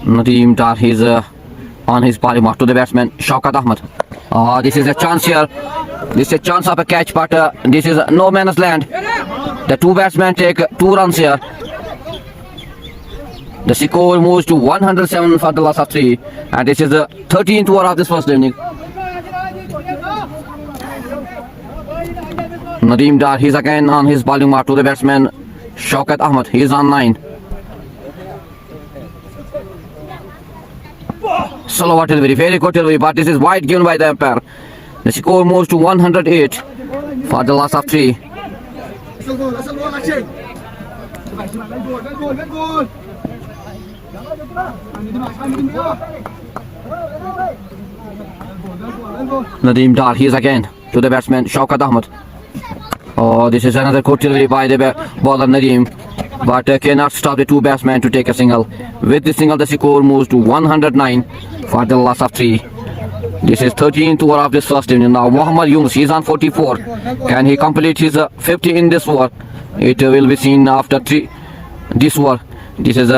Nadeem Dar, he's on his bowling mark to the batsman Shaukat Ahmed. This is a chance here. This is a chance of a catch, but this is no man's land. The two batsmen take 2 runs here. The score moves to 107 for the loss of 3, and this is the 13th over of this first inning. Nadeem Dar, he's again on his bowling mark to the batsman Shaukat Ahmed. He's on 9. Slow delivery, very good delivery, but this is wide given by the umpire. The score moves to 108 for the loss of 3. Nadeem Dar, he is again to the batsman Shaukat Ahmed. This is another good delivery by the bowler Nadeem, but cannot stop the two batsmen to take a single. With the single, the score moves to 109 for the loss of 3. This is 13th over of this first inning. Now Mohammad Yunus, he is on 44. Can he complete his 50 in this over? It will be seen after this over. This is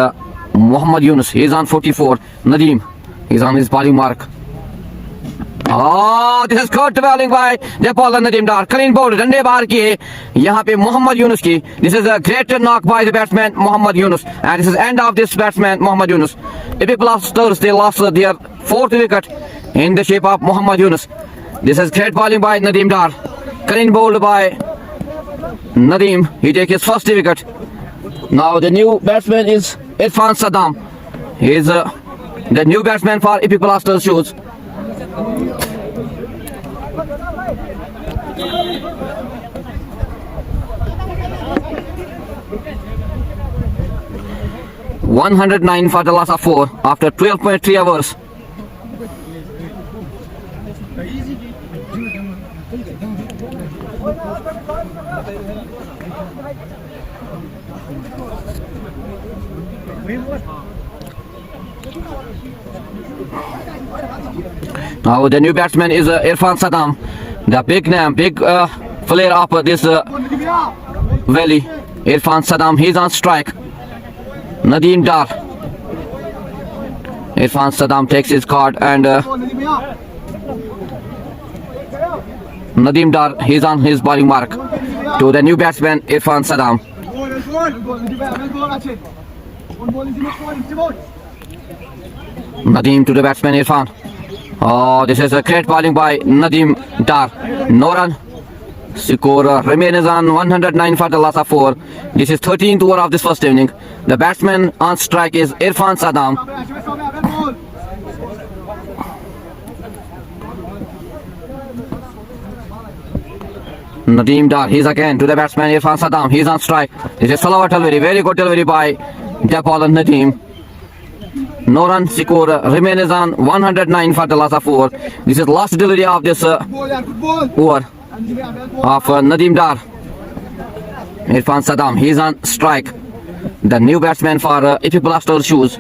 Mohammad Yunus, he is on 44. Nadeem, he is on his bowling mark. This is good bowling by the bowler Nadeem Dar. Clean bowled, डंडे बाहर किए यहाँ पे मोहम्मद यूनुस की. This is a great knock by the batsman Mohammad Yunus, and this is end of this batsman Mohammad Yunus. Epic blasters, they lost their 4th wicket in the shape of Mohammad Yunus. This is great bowling by Nadeem Dar. Clean bowled by Nadeem. He takes his first wicket. Now the new batsman is Irfan Saddam. He is the new batsman for Epic Blasters shoes. $109 for the loss of 4 after 12.3 hours. Now the new batsman is Irfan Saddam, the big name, big player of this valley. Irfan Saddam, he's on strike. Nadeem Dar. Irfan Saddam takes his card, and Nadeem Dar, he's on his bowling mark to the new batsman Irfan Saddam. Nadeem to the batsman Irfan. This is a great bowling by Nadeem Dar. No run. Score remains on 109 for the loss of 4. This is 13th over of this first inning. The batsman on strike is Irfan Saddam. Nadeem Dar, he's again to the batsman Irfan Saddam. He's on strike. This is slower delivery, very good delivery by the bowler Nadeem. No run. Score remains on 109 for the loss of 4. This is last delivery of this over of Nadeem Dar. Irfan Saddam, he's on strike. The new batsman for Epic Blasters shoes.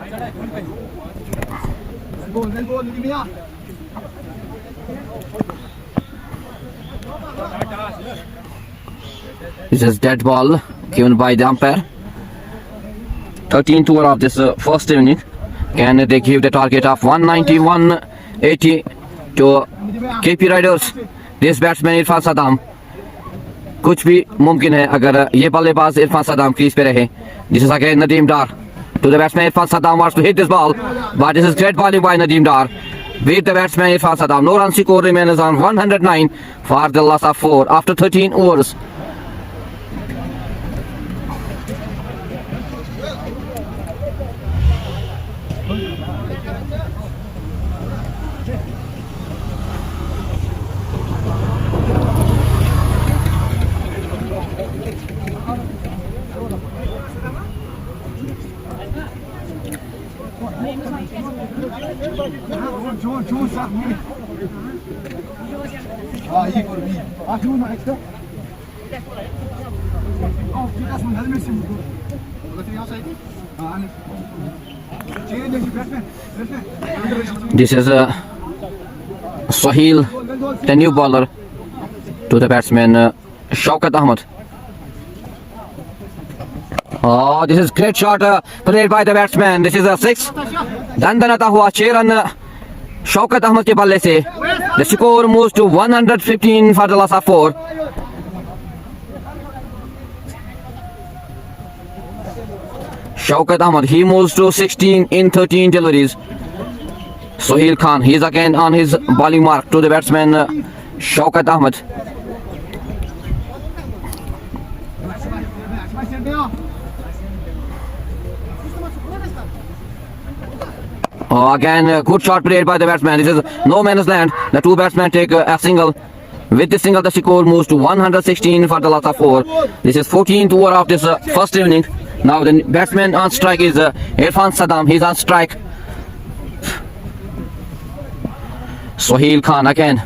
This is dead ball given by the umpire. 13th over of this first inning. Can they give the target of 190-180 to KP Riders? This batsman Irfan Saddam. कुछ भी मुमकिन है अगर ये बल्लेबाज Irfan Saddam crease पे रहे. This is again Nadeem Dar. To the batsman Irfan Saddam wants to hit this ball, but this is great bowling by Nadeem Dar. With the batsman Irfan Saddam, no run. Score remains on 109 for the loss of 4 after 13 overs. choose sir. He could be. Choose my extra. Oh, that's my helmet symbol. Look at the outside. Change the batsman. This is Sohail, the new bowler to the batsman Shaukat Ahmed. Oh, this is great shot played by the batsman. This is a 6. Dandanata hua 6 run Shaukat Ahmed ke balle se. The score moves to 115 for the loss of 4. Shaukat Ahmed, he moves to 16 in 13 deliveries. Sohail Khan, he is again on his bowling mark to the batsman Shaukat Ahmed. Oh, again, good shot played by the batsman. This is no man's land. The two batsmen take a single. With this single, the score moves to 116 for the loss of 4. This is 14th over of this first inning. Now the batsman on strike is Irfan Saddam. He's on strike. Sohail Khan again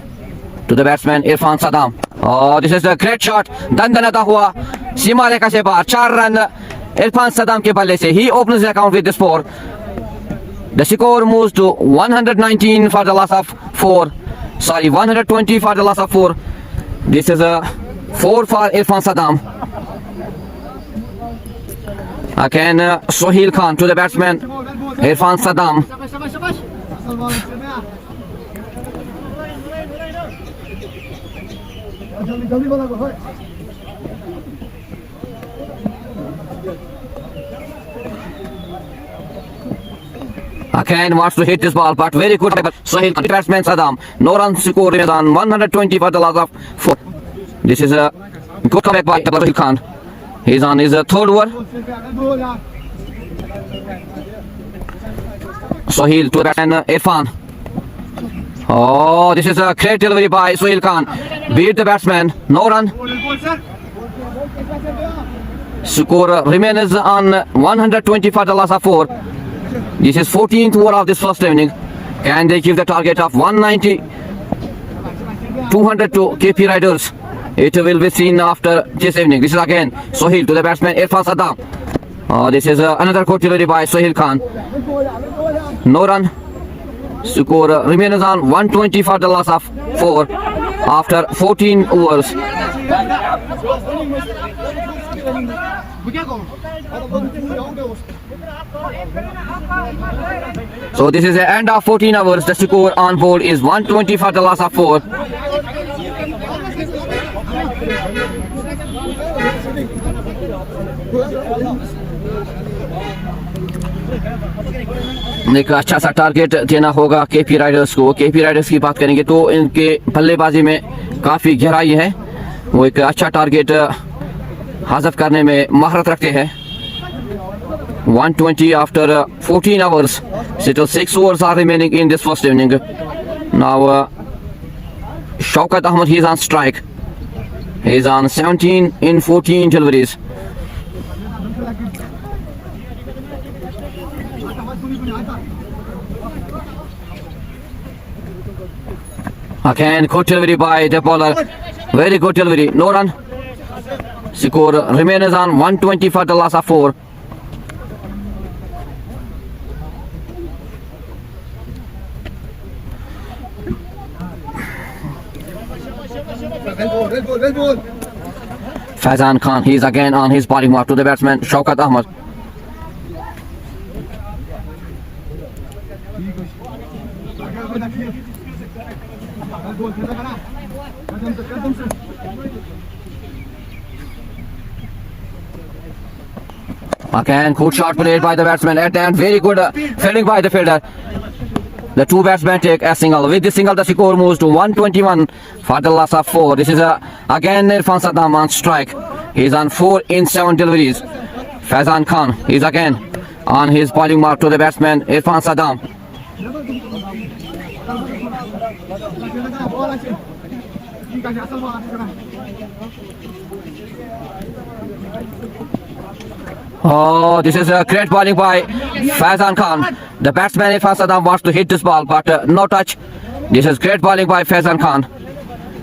to the batsman Irfan Saddam. Oh, this is a great shot. Dandanata hua. Sima rekha se bahar. 4 run Irfan Saddam ke balle se. He opens the account with this 4. The score moves to 119 for the loss of 4. Sorry, 120 for the loss of 4. This is a 4 for Irfan Saddam. Again, Sohail Khan to the batsman Irfan Saddam. Again wants to hit this ball, but very good Sohail Khan, batsman Saddam. No run score remains on 120 for the loss of 4. This is a good comeback by Sohail Khan. He's on his 3rd over. Sohail to the batsman Irfan. Oh, this is a great delivery by Sohail Khan. Beat the batsman. No run. Score remains on 120 for the loss of 4. This is 14th over of this first inning. Can they give the target of 190, 200 to KP Riders? It will be seen after this evening. This is again Sohail to the batsman Irfan Saddam. This is another good delivery by Sohail Khan. No run. Score remains on 120 for the loss of 4 after 14 overs. So this is the end of 14 hours. The score on board is 120 for the loss of 4. एक अच्छा सा target देना होगा KP Riders को. KP Riders की बात करेंगे तो इनके बल्लेबाजी में काफ़ी गहराई है. वो एक अच्छा टारगेट हासिल करने में महारत रखते हैं. 120 after 14 hours. Still 6 overs are remaining in this first inning. Now Shaukat Ahmed, he is on strike. He is on 17 in 14 deliveries. Again, good delivery by the bowler. Very good delivery. No run. Score remains on 120 for the loss of 4. Faizan Khan, he is again on his bowling mark to the batsman Shaukat Ahmed. Again, good shot played by the batsman at the end. Very good fielding by the fielder. The two batsmen take a single. With this single, the score moves to 121 for the loss of 4. This is again Irfan Saddam on strike. He is on 4 in 7 deliveries. Faizan Khan is again on his bowling mark to the batsman Irfan Saddam. Oh, this is a great bowling by Faizan Khan. The batsman Irfan Saddam wants to hit this ball, but no touch. This is great bowling by Faizan Khan.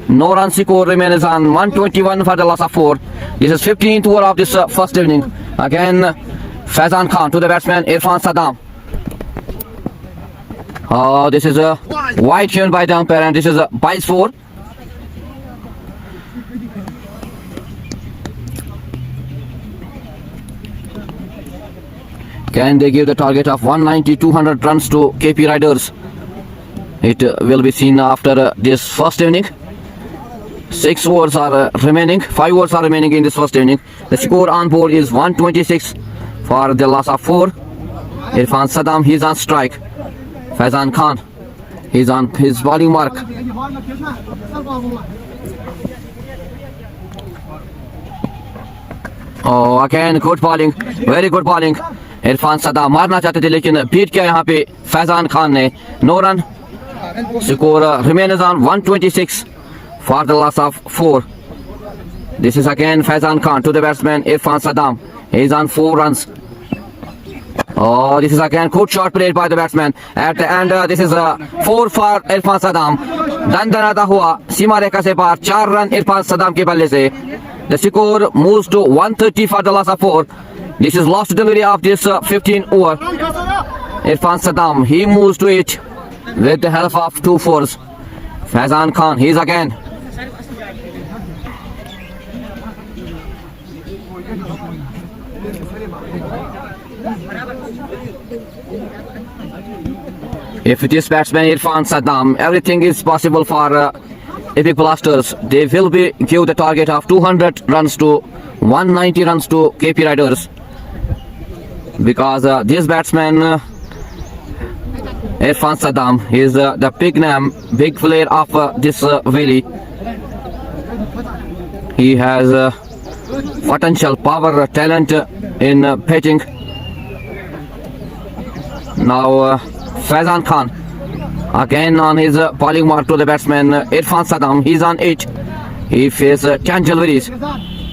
No run score remains on 121 for the loss of 4. This is 15th over of this first inning. Again, Faizan Khan to the batsman Irfan Saddam. This is a wide given by the umpire, and this is a by 4. Can they give the target of 190-200 runs to KP Riders? It will be seen after this first inning. 6 overs are remaining. 5 overs are remaining in this first inning. The score on board is 126 for the loss of 4. Irfan Saddam, he's on strike. Faizan Khan, he's on his bowling mark. Again good bowling, very good bowling. Irfan सदा मारना चाहते थे लेकिन beat किया यहाँ पे फैजान खान ने. No run. Score remains on 126 for the loss of 4. This is again Faizan Khan to the batsman Irfan Saddam. He is on 4 runs. This is again good shot played by the batsman. At the end, this is 4 for Irfan Saddam. दंदनाता हुआ सीमा रेखा से पार 4 run Irfan Saddam के बल्ले से. The score moves to 130 for the loss of 4. This is last delivery of this 15 over. Irfan Saddam, he moves to it with the help of 2 fours. Faizan Khan, he is again. If it is batsman Irfan Saddam, everything is possible for Epic Blasters. They will give the target of 200 runs to 190 runs to KP Riders. Because this batsman Irfan Saddam is the big name, big player of this valley. He has potential, power, talent in pitching. Now Faizan Khan again on his bowling mark to the batsman Irfan Saddam. He's on 8. He faces 10 deliveries.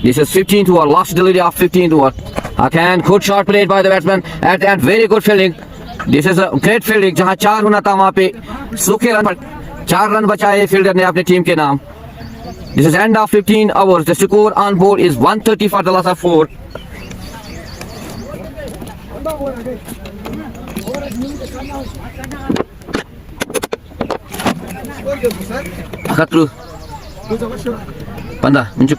This is 15th over, last delivery of 15th over. Again good shot played by the batsman at the end, very good fielding. This is a great fielding. जहाँ 4 होना था वहाँ पे सूखे run 4 run बचाए fielder ने अपने team के नाम. This is end of 15 overs. The score on board is 130 for the loss of 4. Akatru. Panda, Minjuk.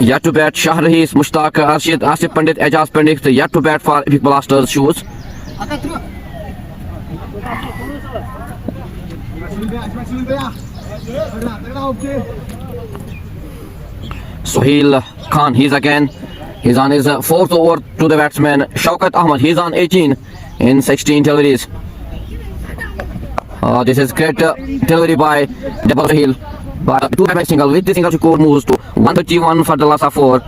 Yet to bat Shahrahis, Mushtaq, Arshid, Asif Pandit, Ajaz Pandit, yet to bat for Epic Blasters shoes. Sohail Khan, he's on his 4th over to the batsman Shaukat Ahmed. He's on 18 in 16 deliveries. This is great delivery by Jabal Sohail. But 2 by single. With the single score moves to 131 for the loss of 4.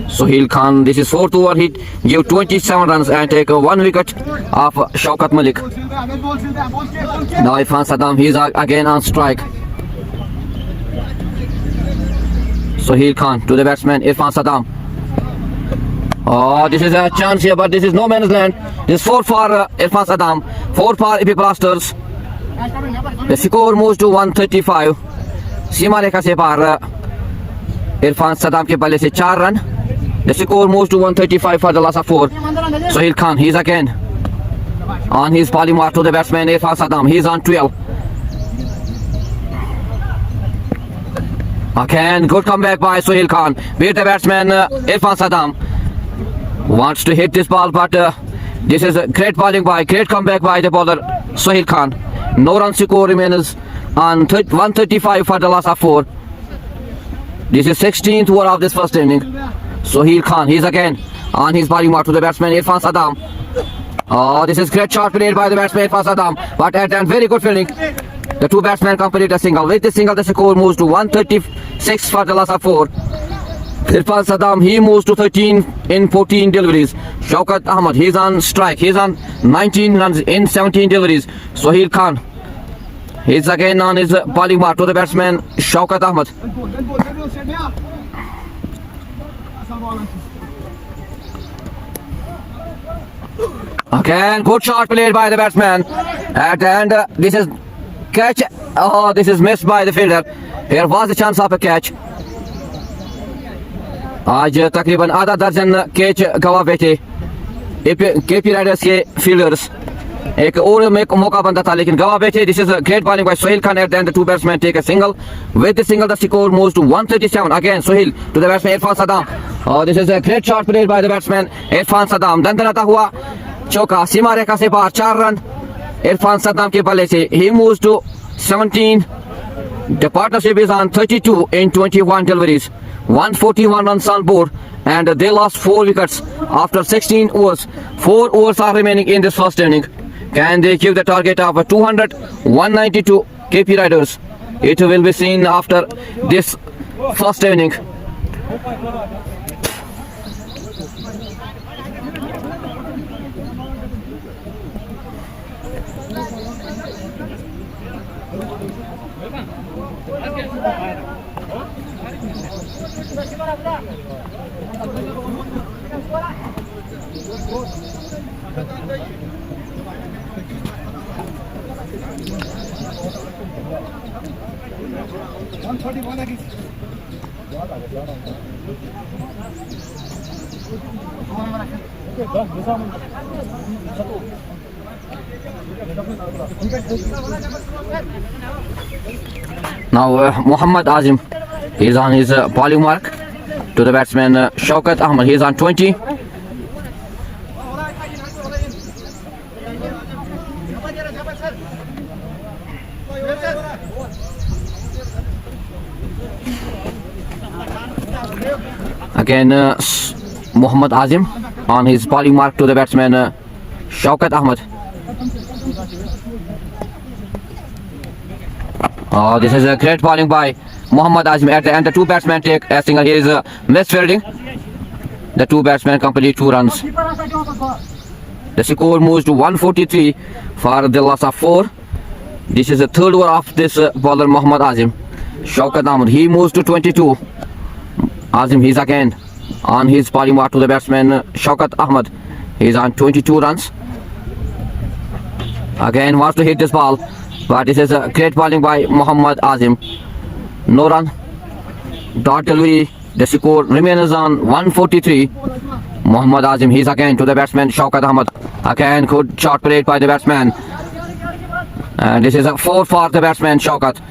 Sohail Khan, this is 4th over. He give 27 runs and take 1 wicket of Shaukat Malik. Now Irfan Saddam, he is again on strike. Sohail Khan to the batsman Irfan Saddam. This is a chance here, but this is no man's land. This is 4 for Irfan Saddam, 4 for Epic Blasters. The score moves to 135. सीमा रेखा से पार इरफान सदाम के बल्ले से 4 run. The score moves to 135 for the loss of 4. Sohail Khan, he's again on his bowling mark to the batsman Irfan Saddam. He's on 12. Again, good comeback by Sohail Khan. Beat the batsman Irfan Saddam. Wants to hit this ball, but this is a great bowling by, great comeback by the bowler Sohail Khan. No run score remains on 135 for the loss of 4. This is 16th over of this first inning. Sohail Khan, he's again on his bowling mark to the batsman Irfan Saddam. This is great shot played by the batsman Irfan Saddam, but at the end, very good fielding. The 2 batsmen complete a single. With the single, the score moves to 136 for the loss of 4. Irfan Saddam, he moves to 13 in 14 deliveries. Shaukat Ahmed, he's on strike. He's on 19 runs in 17 deliveries. Sohail Khan, he's again on his bowling mark to the batsman Shaukat Ahmed. Again, good shot played by the batsman. At the end, this is catch. Oh, this is missed by the fielder. Here was the chance of a catch. आज तकरीबन आधा दर्जन catch गवा बैठे KP Riders के fielders एक और मौका बनता था लेकिन गवा बैठे. This is a great bowling by Sohail Khan. At the end, the two batsmen take a single. With the single, the score moves to 137. Again, Sohail to the batsman Irfan Saddam. Oh, this is a great shot played by the batsman Irfan Saddam. दंदनाता हुआ चौका सीमा रेखा से पार 4 run Irfan Saddam के बल्ले से. He moves to 17. The partnership is on 32 in 21 deliveries. 141 runs on board and they lost 4 wickets after 16 overs. 4 overs are remaining in this first inning. Can they give the target of 200, 192 KP Riders? It will be seen after this first inning. Now Muhammad Azim is on his bowling mark to the batsman Shaukat Ahmed. He is on 20. Again Muhammad Azim on his bowling mark to the batsman Shaukat Ahmed. Oh, this is a great bowling by Muhammad Azim. At the end, the two batsmen take a single. Here is a misfielding. The two batsmen complete 2 runs. The score moves to 143 for the loss of 4. This is the third over of this bowler Muhammad Azim. Shaukat Ahmed, he moves to 22. Azim, he's again on his bowling mark to the batsman Shaukat Ahmed. He's on 22 runs. Again wants to hit this ball, but this is a great bowling by Muhammad Azim. No run. Dot delivery. The score remains on 143. Muhammad Azim, he's again to the batsman Shaukat Ahmed. Again good shot played by the batsman. And this is a 4 for the batsman Shaukat.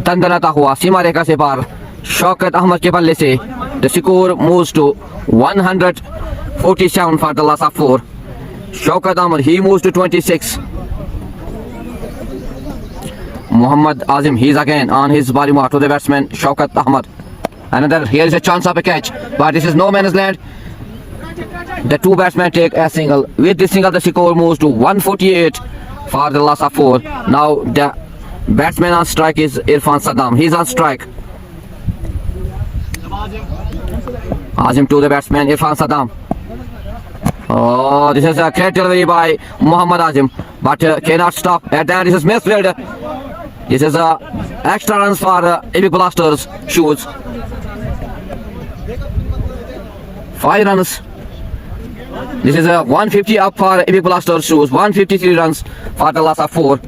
तंदनाता हुआ सीमा रेखा से पार शौकत अहमद के बल्ले से. The score moves to 147 for the loss of 4. Shaukat Ahmed, he moves to 26. Muhammad Azim, he's again on his bowling mark to the batsman Shaukat Ahmed. Another, here is a chance of a catch, but this is no man's land. The two batsmen take a single. With this single, the score moves to 148 for the loss of 4. Now the batsman on strike is Irfan Saddam. He's on strike. Azim to the batsman Irfan Saddam. Oh, this is a great delivery by Muhammad Azim, but cannot stop. At the end, this is misfield. This is extra runs for Epic Blasters shoes. 5 runs. This is a 150 up for Epic Blasters shoes. 153 runs for the loss of 4.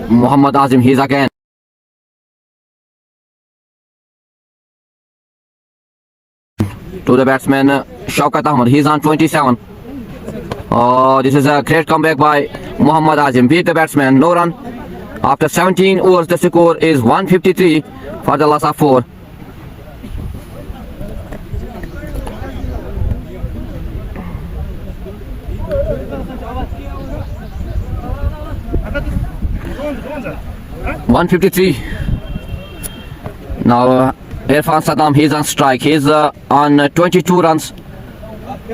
Muhammad Azim, he's again to the batsman Shaukat Ahmed. He's on 27. Oh, this is a great comeback by Muhammad Azim. Beat the batsman, no run. After 17 overs, the score is 153 for the loss of 4. (153) Now Irfan Saddam, he's on strike. He's on 22 runs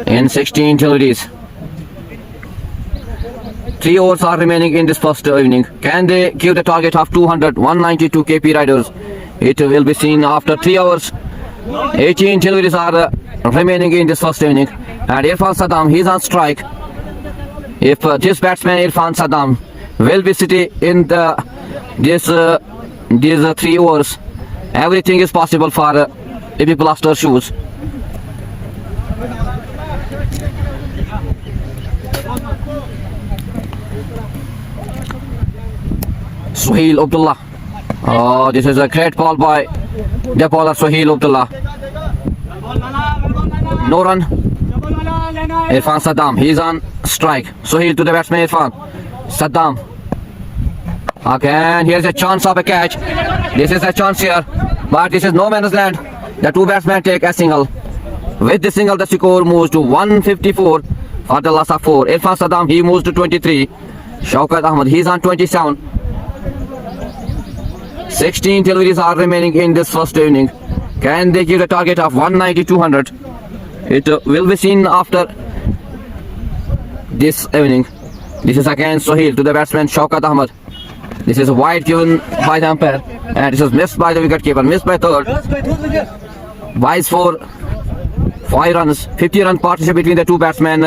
in 16 deliveries. 3 overs are remaining in this first inning. Can they give the target of 200, 192 KP Riders? It will be seen after 3 hours. 18 deliveries are remaining in this first inning. And Irfan Saddam, he's on strike. If this batsman Irfan Saddam will be sitting in these 3 overs. Everything is possible for Epic Blaster shoes. Sohail Abdullah. Oh, this is a great ball by the bowler Sohail Abdullah. No run. Irfan Saddam, he's on strike. Sohail to the batsman Irfan. Saddam. Again, here's a chance of a catch. This is a chance here, but this is no man's land. The 2 batsmen take a single. With the single, the score moves to 154 for the loss of 4. Irfan Saddam, he moves to 23. Shaukat Ahmed, he's on 27. 16 deliveries are remaining in this first inning. Can they give the target of 190-200? It will be seen after this evening. This is again Sohail to the batsman Shaukat Ahmed. This is a wide given by the umpire, and this is missed by the wicketkeeper, missed by third. Wise for 5 runs, 50-run partnership between the 2 batsmen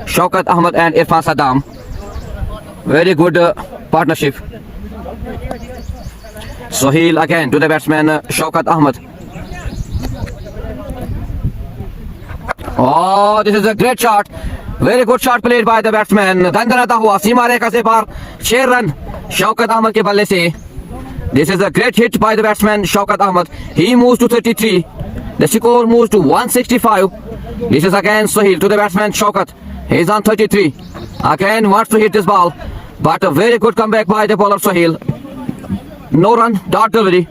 Shaukat Ahmed and Irfan Saddam. Very good partnership. Sohail again to the batsman Shaukat Ahmed. Oh, this is a great shot. Very good shot played by the batsman. दंदनाता हुआ सीमा रेखा से पार 6 run Shaukat Ahmad के बल्ले से. This is a great hit by the batsman Shaukat Ahmed. He moves to 33. The score moves to 165. This is again Sohail to the batsman Shaukat. He is on 33. Again wants to hit this ball, but a very good comeback by the bowler Sohail. No run, dot delivery.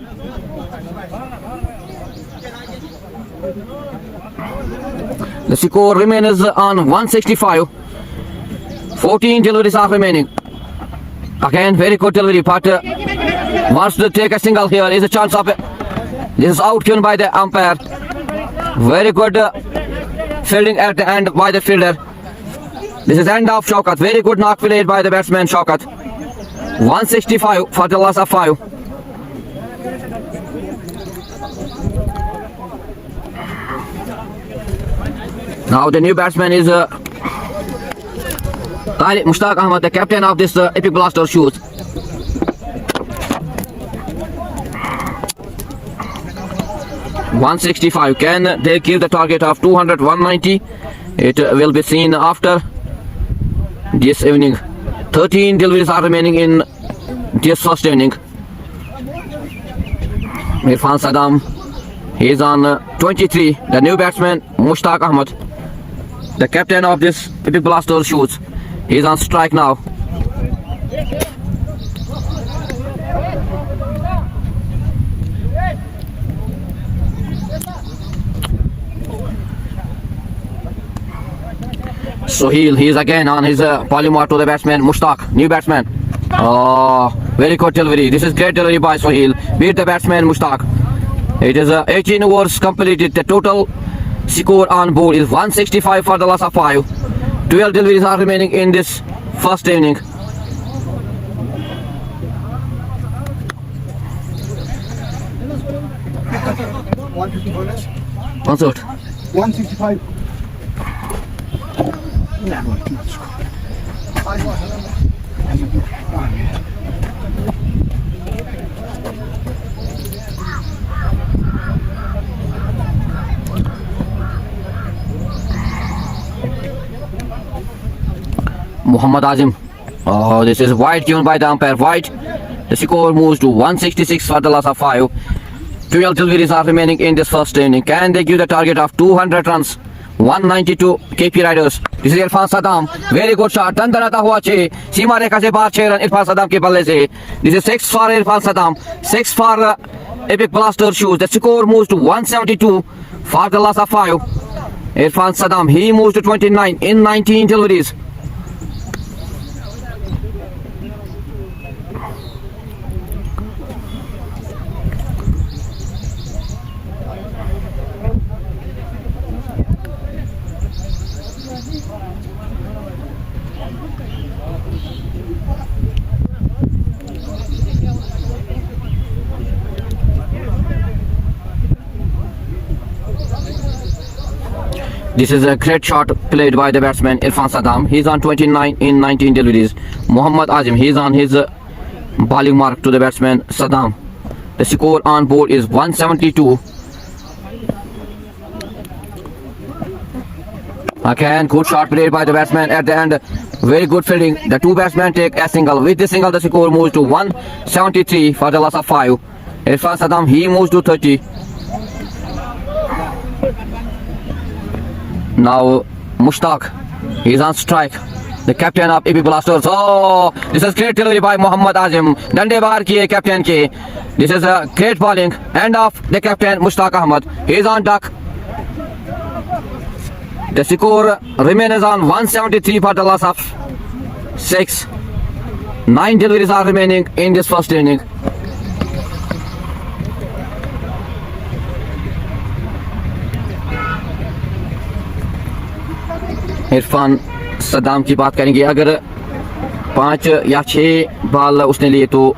The score remains on 165. 14 deliveries are remaining. Again, very good delivery, but wants to take a single here. Is a chance of it. This is out given by the umpire. Very good fielding at the end by the fielder. This is end of Shaukat. Very good knock played by the batsman Shaukat. 165 for the loss of 5. Now the new batsman is Tariq Mushtaq Ahmed, the captain of this Epic Blaster shoes. .165. Can they give the target of 200, 190? It will be seen after this evening. 13 deliveries are remaining in this first inning. Irfan Saddam, he is on 23. The new batsman Mushtaq Ahmed, the captain of this Epic Blaster shoes, he is on strike now. Sohail, he is again on his polymorph to the batsman Mushtaq, new batsman. Oh, very good delivery. This is great delivery by Sohail. Beat the batsman Mushtaq. It is 18 overs completed. The total score on board is 165 for the loss of 5. 12 deliveries are remaining in this first inning. Consort. 165. Muhammad Azim. Oh, this is wide given by the umpire. Wide. The score moves to 166 for the loss of 5. 12 deliveries are remaining in this first inning. Can they give the target of 200 runs? 192 KP Riders. This is Irfan Saddam. Very good shot. दंदनाता हुआ 6. सीमा रेखा से बाहर 6 run Irfan Saddam के बल्ले से. This is 6 for Irfan Saddam. 6 for Epic Blaster shoes. The score moves to 172 for the loss of 5. Irfan Saddam, he moves to 29 in 19 deliveries. This is a great shot played by the batsman Irfan Saddam. He's on 29 in 19 deliveries. Mohammad Azim, he's on his bowling mark to the batsman Saddam. The score on board is 172. Again, good shot played by the batsman at the end. Very good fielding. The two batsmen take a single. With this single, the score moves to 173 for the loss of 5. Irfan Saddam, he moves to 30. Now, Mushtaq, he's on strike. The captain of AP Blasters. Oh, this is great delivery by Mohammad Azim. Dande baar kiye captain ke. This is a great bowling. End of the captain Mushtaq Ahmed. He's on duck. The score remains on 173 for the loss of 6. 9 deliveries are remaining in this first inning. Irfan Saddam की बात करेंगे, अगर 5 या 6 ball उसने लिए तो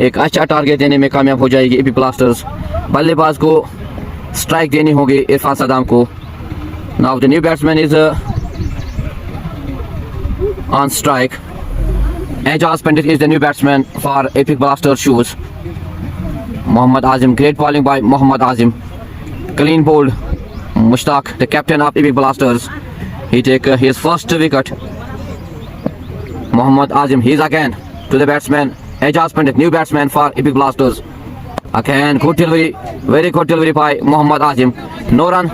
एक अच्छा टारगेट देने में कामयाब हो जाएगी एपी ब्लास्टर्स। बल्लेबाज को स्ट्राइक देनी होगी इरफान सद्दाम को। Now the new batsman is on strike. Ejaz Pandit is the new batsman for Epic Blasters shoes. Mohammad Azim, great bowling by Mohammad Azim. Clean bowled. Mushtaq, the captain of Epic Blasters, he take his first wicket. Mohammad Azim, he's again to the batsman Ejaz Pandit, new batsman for Epic Blasters. Again, good delivery, very good delivery by Mohammad Azim. No run.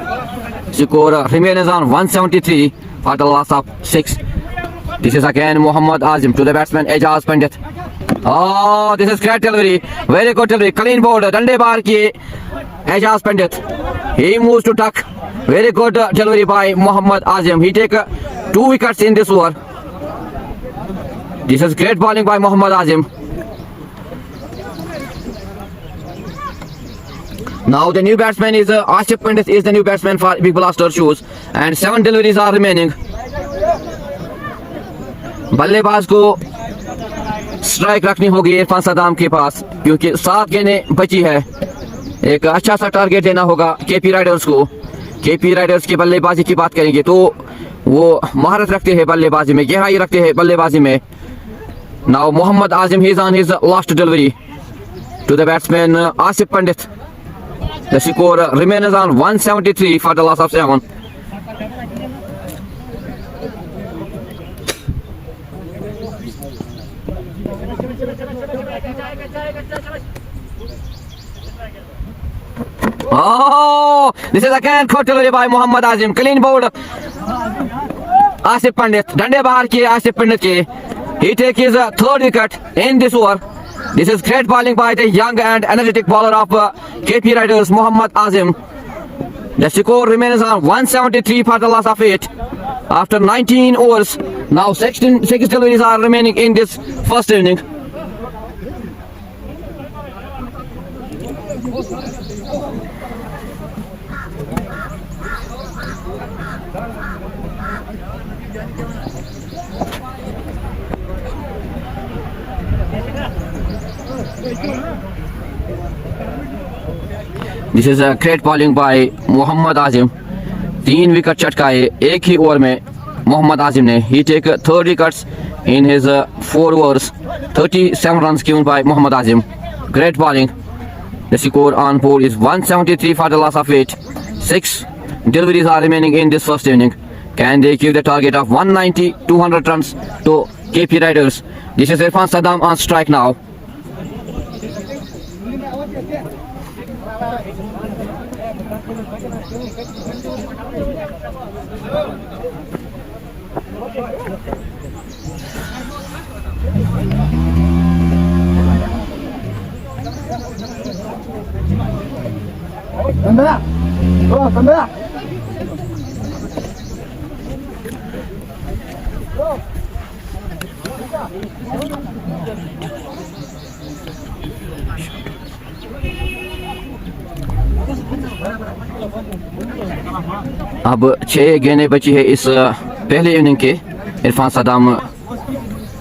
Score remains on 173 for the loss of 6. This is again Mohammad Azim to the batsman Ejaz Pandit. Oh, this is great delivery, very good delivery, clean bowled, dande baar kiye Ejaz Pandit. He moves to duck. Very good delivery by Mohammad Azim. He take 2 wickets in this over. This is great bowling by Mohammad Azim. Now the new batsman is Asif Pandit is the new batsman for Big Blaster shoes, and 7 deliveries are remaining. बल्लेबाज को strike रखनी होगी इरफान सद्दाम के पास, क्योंकि 7 गेंदें बची है। एक अच्छा सा टारगेट देना होगा केपी राइडर्स को। केपी राइडर्स की बल्लेबाजी की बात करेंगे तो वो महारत रखते हैं बल्लेबाजी में, गहराई रखते हैं बल्लेबाजी में। Now Mohammad Azim, he is on his last delivery to the batsman Asif Pandit. The score remains on 173 for the loss of 7. Oh, this is again caught delivery by Mohammad Azim. Clean bowled Asif Pandit. Dande bahar kiye Asif Pandit ke. He take his 3rd wicket in this over. This is great bowling by the young and energetic bowler of KP Riders, Mohammad Azim. The score remains on 173 for the loss of 8. After 19 overs, now 6 deliveries are remaining in this first inning. This is a great bowling by Mohammad Azim. 3 wicket चटकाए एक ही over में मोहम्मद आजिम ने. He take 3rd wickets in his 4 overs. 37 runs given by Mohammad Azim. Great bowling. The score on board is 173 for the loss of 8. 6 deliveries are remaining in this first inning. Can they give the target of 190, 200 runs to KP Riders? This is Irfan Saddam on strike now. अब 6 गेंदें बची है इस पहले inning के. Irfan Saddam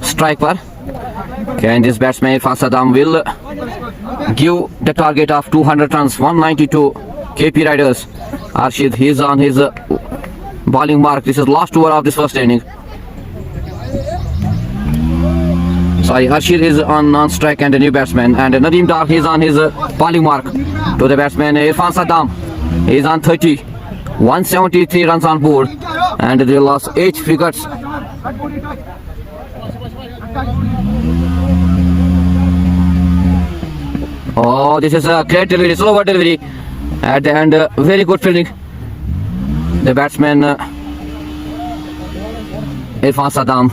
strike पर. Can this batsman Irfan Saddam will give the target of 200 runs, 192 KP Riders? Arshid, he is on his bowling mark. This is last over of this first inning. Sorry, Arshid is on non-strike and a new batsman, and Nadeem Dar is on his bowling mark to the batsman Irfan Saddam. He is on 30, 173 runs on board, and they lost 8 wickets. Oh, this is a great delivery, slower delivery at the end. Very good fielding. The batsman Irfan Saddam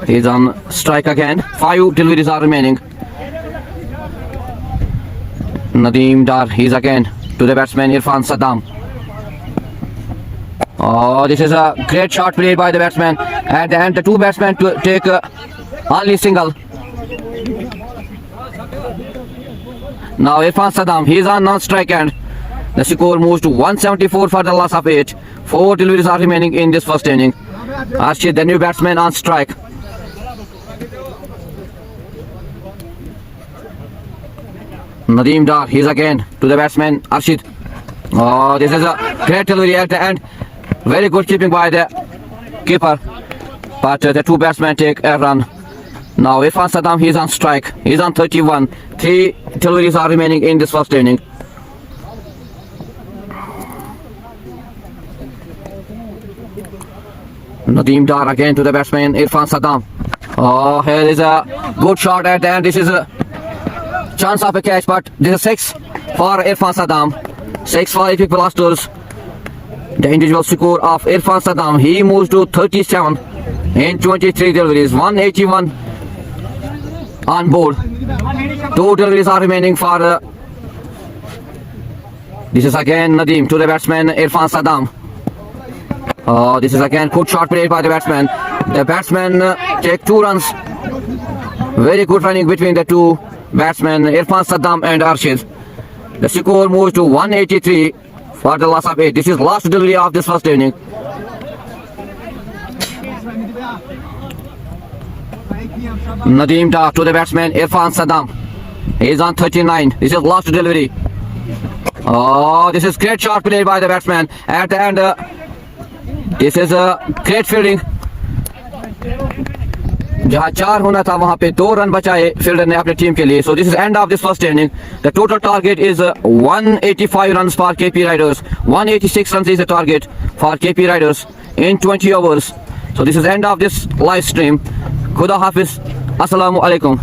is on strike again. 5 deliveries are remaining. Nadeem Dar, he's again to the batsman Irfan Saddam. Oh, this is a great shot played by the batsman. At the end, the 2 batsmen to take only single. Now Irfan Saddam, he is on non-strike and the score moves to 174 for the loss of 8. 4 deliveries are remaining in this first inning. Arshid, the new batsman, on strike. Nadeem Dar, he's again to the batsman Arshid. Oh, this is a great delivery at the end. Very good keeping by the keeper. But the 2 batsmen take a run. Now Irfan Saddam, he's on strike. He's on 31. 3 deliveries are remaining in this first inning. Nadeem Dar again to the batsman Irfan Saddam. Oh, here is a good shot at the end. This is a chance of a catch, but this is 6 for Irfan Saddam. 6 for Epic Blasters. The individual score of Irfan Saddam, he moves to 37 in 23 deliveries, 181 on board. 2 deliveries are remaining for this is again Nadeem to the batsman Irfan Saddam. Oh, this is again good shot played by the batsman. The batsman take 2 runs. Very good running between the 2 batsmen Irfan Saddam and Arshid. The score moves to 183 for the loss of 8. This is last delivery of this first inning. Nadeem Dar to the batsman Irfan Saddam. He is on 39. This is last delivery. Oh, this is great shot played by the batsman at the end. This is a great fielding. जहाँ 4 होना था वहाँ पे 2 run बचाए fielder ने अपनी team के लिए. So this is end of this first inning. The total target is 185 runs for KP Riders. 186 runs is the target for KP Riders in 20 overs. So this is end of this live stream. Khuda Hafiz. Assalamu alaikum.